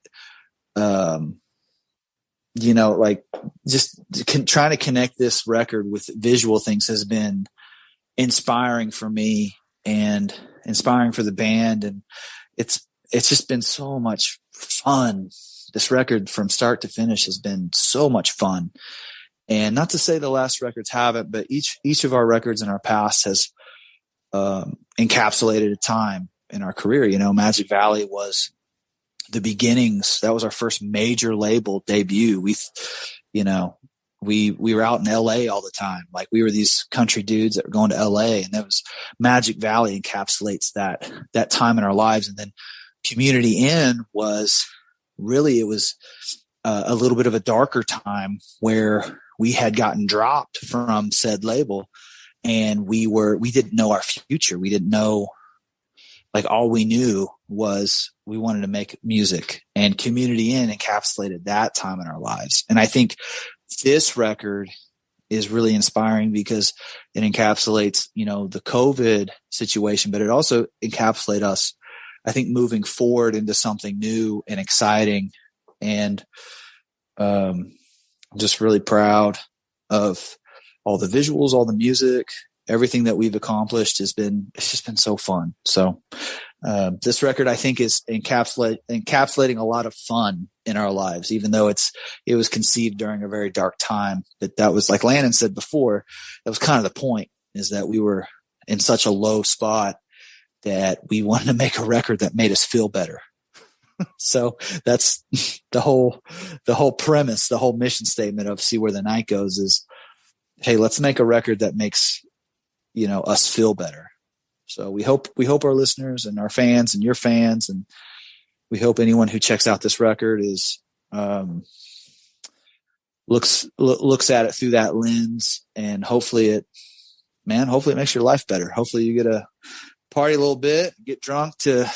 like just trying to connect this record with visual things has been inspiring for me and inspiring for the band. And it's just been so much fun. This record from start to finish has been so much fun. And not to say the last records haven't, but each of our records in our past has encapsulated a time in our career. Magic Valley was the beginnings. That was our first major label debut. We were out in LA all the time. Like we were these country dudes that were going to LA, and that was Magic Valley encapsulates that time in our lives. And then Community Inn was really, it was a little bit of a darker time where we had gotten dropped from said label, and we didn't know our future. We didn't know, like all we knew was we wanted to make music, and Community Inn encapsulated that time in our lives. And I think this record is really inspiring because it encapsulates, the COVID situation, but it also encapsulates us, I think, moving forward into something new and exciting. And, I'm just really proud of all the visuals, all the music, everything that we've accomplished it's just been so fun. So, this record, I think, is encapsulating a lot of fun in our lives, even though it was conceived during a very dark time. But that was, like Landon said before, that was kind of the point, is that we were in such a low spot that we wanted to make a record that made us feel better. So that's the whole premise, the whole mission statement of See Where the Night Goes is, hey, let's make a record that makes, us feel better. So we hope our listeners and our fans and your fans, and we hope anyone who checks out this record is, looks at it through that lens, and hopefully it makes your life better. Hopefully you get to party a little bit, get drunk to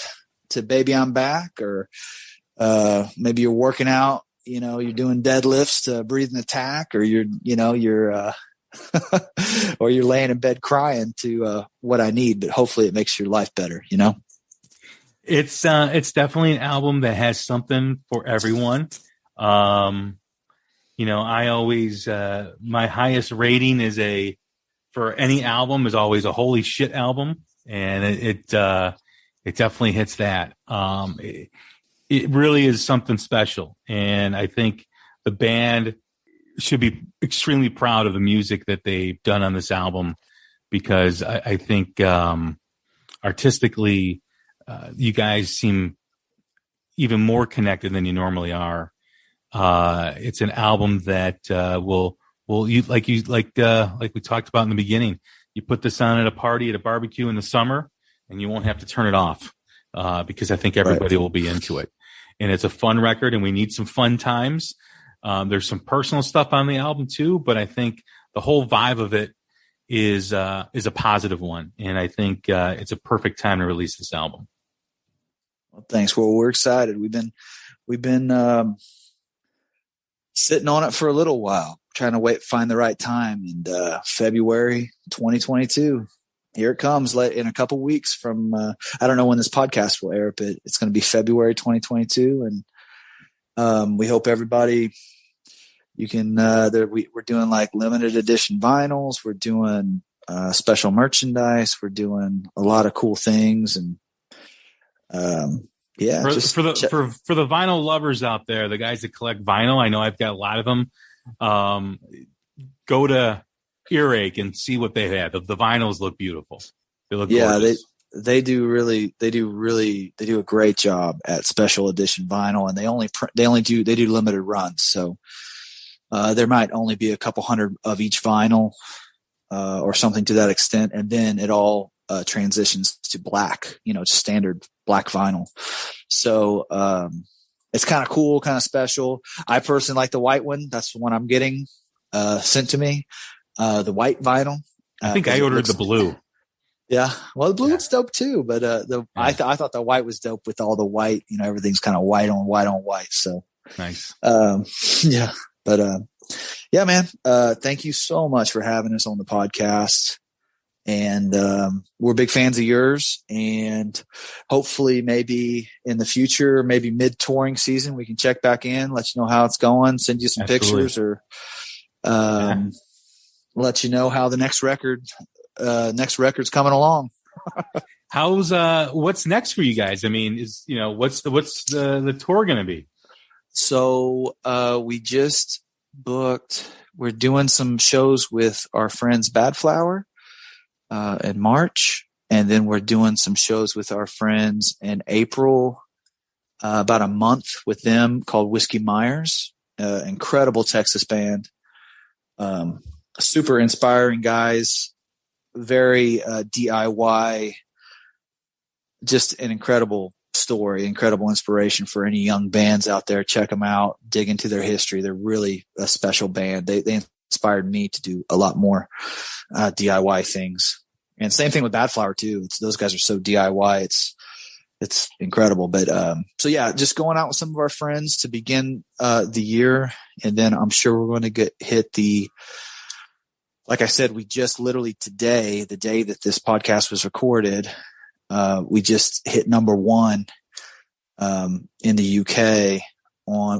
Baby I'm Back, or maybe you're working out, you're doing deadlifts to Breathe and Attack, or you're or you're laying in bed crying to What I Need. But hopefully it makes your life better. It's definitely an album that has something for everyone. I always my highest rating for any album is always a holy shit album, and it definitely hits that. It really is something special. And I think the band should be extremely proud of the music that they've done on this album, because I think artistically, you guys seem even more connected than you normally are. It's an album that will like we talked about in the beginning. You put this on at a party, at a barbecue in the summer, and you won't have to turn it off, because I think everybody will be into it. and it's a fun record, and we need some fun times. There's some personal stuff on the album too, but I think the whole vibe of it is a positive one, and I think it's a perfect time to release this album. Well, thanks. Well, we're excited. We've been sitting on it for a little while, trying to find the right time. And February 2022, here it comes in a couple weeks from, I don't know when this podcast will air, but it's going to be February 2022. And we hope everybody, you can, we're doing like limited edition vinyls. We're doing special merchandise. We're doing a lot of cool things. And yeah, for the vinyl lovers out there, the guys that collect vinyl, I know I've got a lot of them. Go to Earache and see what they have. The vinyls look beautiful. They look gorgeous. They do a great job at special edition vinyl, and they do limited runs. So there might only be a couple hundred of each vinyl or something to that extent, and then it all transitions to black, just standard black vinyl. So it's kind of cool, kind of special. I personally like the white one. That's the one I'm getting sent to me. The white vinyl. I think I ordered the blue. Yeah. Well, the blue was dope too, but I thought the white was dope with all the white, everything's kind of white on white. So nice. Yeah. But yeah, man, thank you so much for having us on the podcast. And we're big fans of yours, and hopefully maybe in the future, maybe mid-touring season, we can check back in, let you know how it's going, send you some pictures, or let you know how the next record's coming along. How's what's next for you guys? I mean, what's the tour going to be? So we just booked. We're doing some shows with our friends Bad Flower in March, and then we're doing some shows with our friends in April, about a month with them, called Whiskey Myers, incredible Texas band, super inspiring guys, very DIY, just an incredible story, incredible inspiration for any young bands out there. Check them out, dig into their history. They're really a special band. They inspired me to do a lot more DIY things. And same thing with Bad Flower too. Those guys are so DIY. It's incredible. But so yeah, just going out with some of our friends to begin the year, and then I'm sure we're going to hit like I said, we just literally today, the day that this podcast was recorded, we just hit number 1 in the UK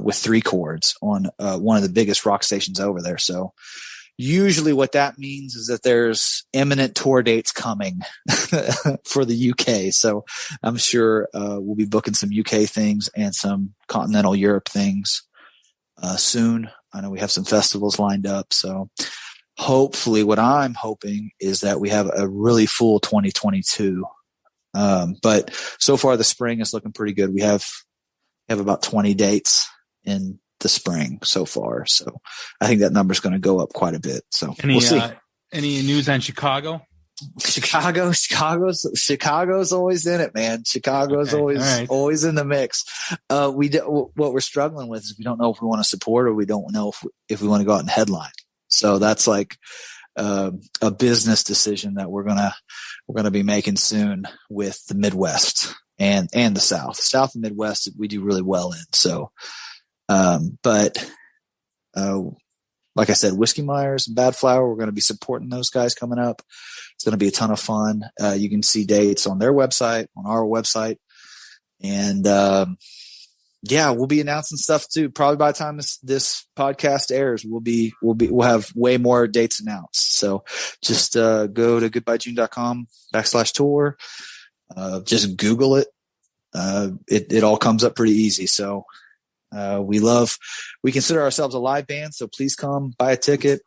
with 3 chords on one of the biggest rock stations over there. So usually what that means is that there's imminent tour dates coming for the UK. So I'm sure we'll be booking some UK things and some continental Europe things soon. I know we have some festivals lined up. So hopefully what I'm hoping is that we have a really full 2022. But so far the spring is looking pretty good. We have about 20 dates in the spring so far. So I think that number's going to go up quite a bit. So we'll see. Any news on Chicago? Chicago's always in it, man. Chicago's always in the mix. What we're struggling with is we don't know if we want to support, or we don't know if we want to go out and headline. So that's like a business decision that we're gonna be making soon with the Midwest and the South and Midwest. We do really well in. So, but like I said, Whiskey Myers and Bad Flower, we're going to be supporting those guys coming up. It's going to be a ton of fun. You can see dates on their website, on our website, and yeah, we'll be announcing stuff too. Probably by the time this podcast airs, we'll have way more dates announced. So just go to goodbyejune.com/tour. Just Google it. It all comes up pretty easy. So we consider ourselves a live band, so please come buy a ticket.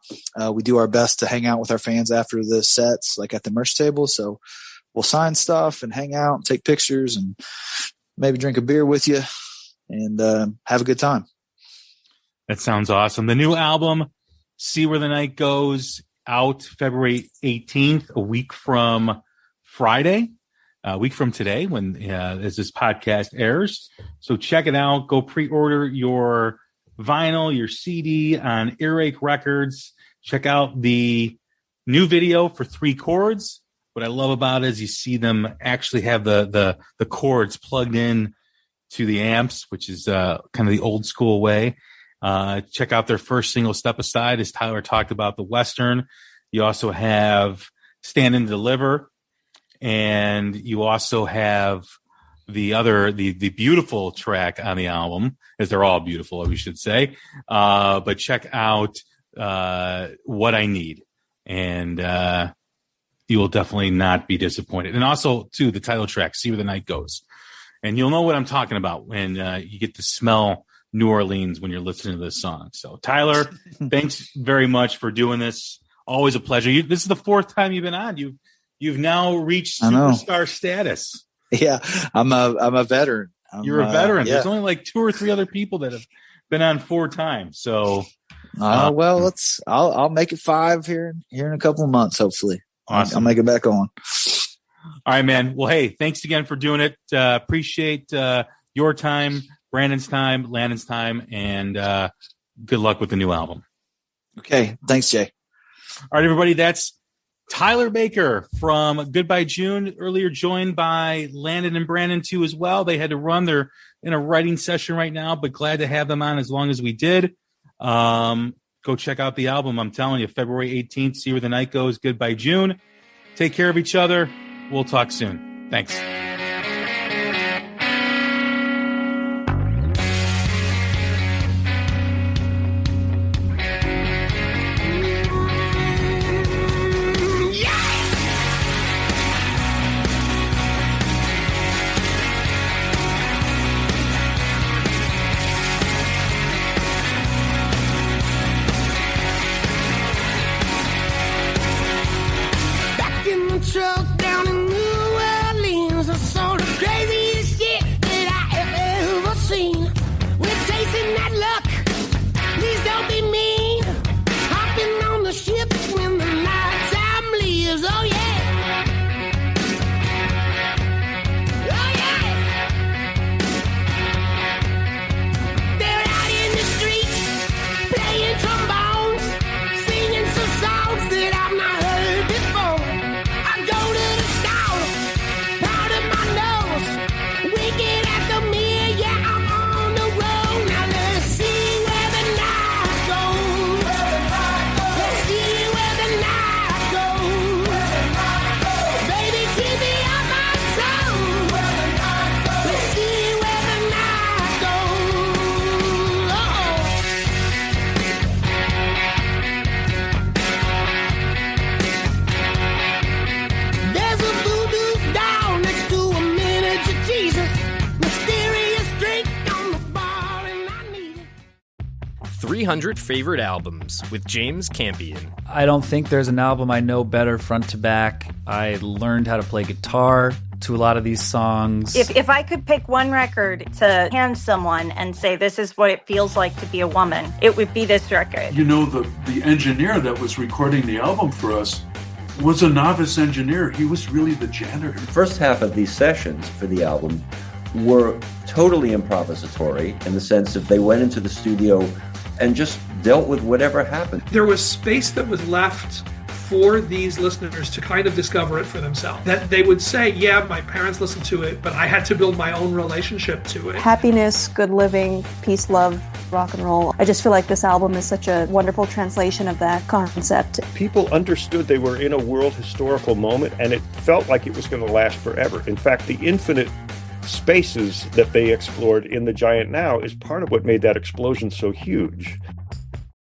We do our best to hang out with our fans after the sets, like at the merch table. So we'll sign stuff and hang out and take pictures and maybe drink a beer with you and have a good time. That sounds awesome. The new album, See Where the Night Goes, out February 18th, a week from Friday. a week from today when as this podcast airs. So check it out. Go pre-order your vinyl, your CD on Earache Records. Check out the new video for 3 chords. What I love about it is you see them actually have the chords plugged in to the amps, which is kind of the old school way. Check out their first single, Step Aside, as Tyler talked about the Western. You also have Stand and Deliver. And you also have the beautiful track on the album, as they're all beautiful, we should say. But check out What I Need. And you will definitely not be disappointed. And also, too, the title track, See Where the Night Goes. And you'll know what I'm talking about when you get to smell New Orleans when you're listening to this song. So, Tyler, thanks very much for doing this. Always a pleasure. This is the 4th time you've been on. You've now reached superstar status. Yeah, I'm a veteran. You're a veteran. Yeah. There's only like 2 or 3 other people that have been on 4 times. So, well, I'll make it 5 here in a couple of months. Hopefully, awesome. I'll make it back on. All right, man. Well, hey, thanks again for doing it. Appreciate your time, Brandon's time, Landon's time, and good luck with the new album. Okay, thanks, Jay. All right, everybody. That's Tyler Baker from Goodbye June, earlier joined by Landon and Brandon too as well. They had to run. They're in a writing session right now, but glad to have them on as long as we did. Go check out the album. I'm telling you, February 18th, See Where the Night Goes, Goodbye June. Take care of each other. We'll talk soon. Thanks. Truck down in New Orleans, I saw the craziest shit that I ever seen. We're chasing that luck, please don't be mean. Hopping on the ship when the night time leaves, oh yeah. Oh yeah. They're out in the streets, playing trombones, singing some songs that I've not heard before. There's a voodoo doll next to a miniature Jesus. Mysterious drink on the bar and I need it. 300 Favorite Albums with James Campion. I don't think there's an album I know better front to back. I learned how to play guitar to a lot of these songs. If I could pick one record to hand someone and say this is what it feels like to be a woman, it would be this record. You know, the engineer that was recording the album for us was a novice engineer. He was really the janitor. The first half of these sessions for the album were totally improvisatory in the sense that they went into the studio and just dealt with whatever happened. There was space that was left for these listeners to kind of discover it for themselves. That they would say, yeah, my parents listened to it, but I had to build my own relationship to it. Happiness, good living, peace, love, rock and roll. I just feel like this album is such a wonderful translation of that concept. People understood they were in a world historical moment, and it felt like it was going to last forever. In fact, the infinite spaces that they explored in The Giant Now is part of what made that explosion so huge.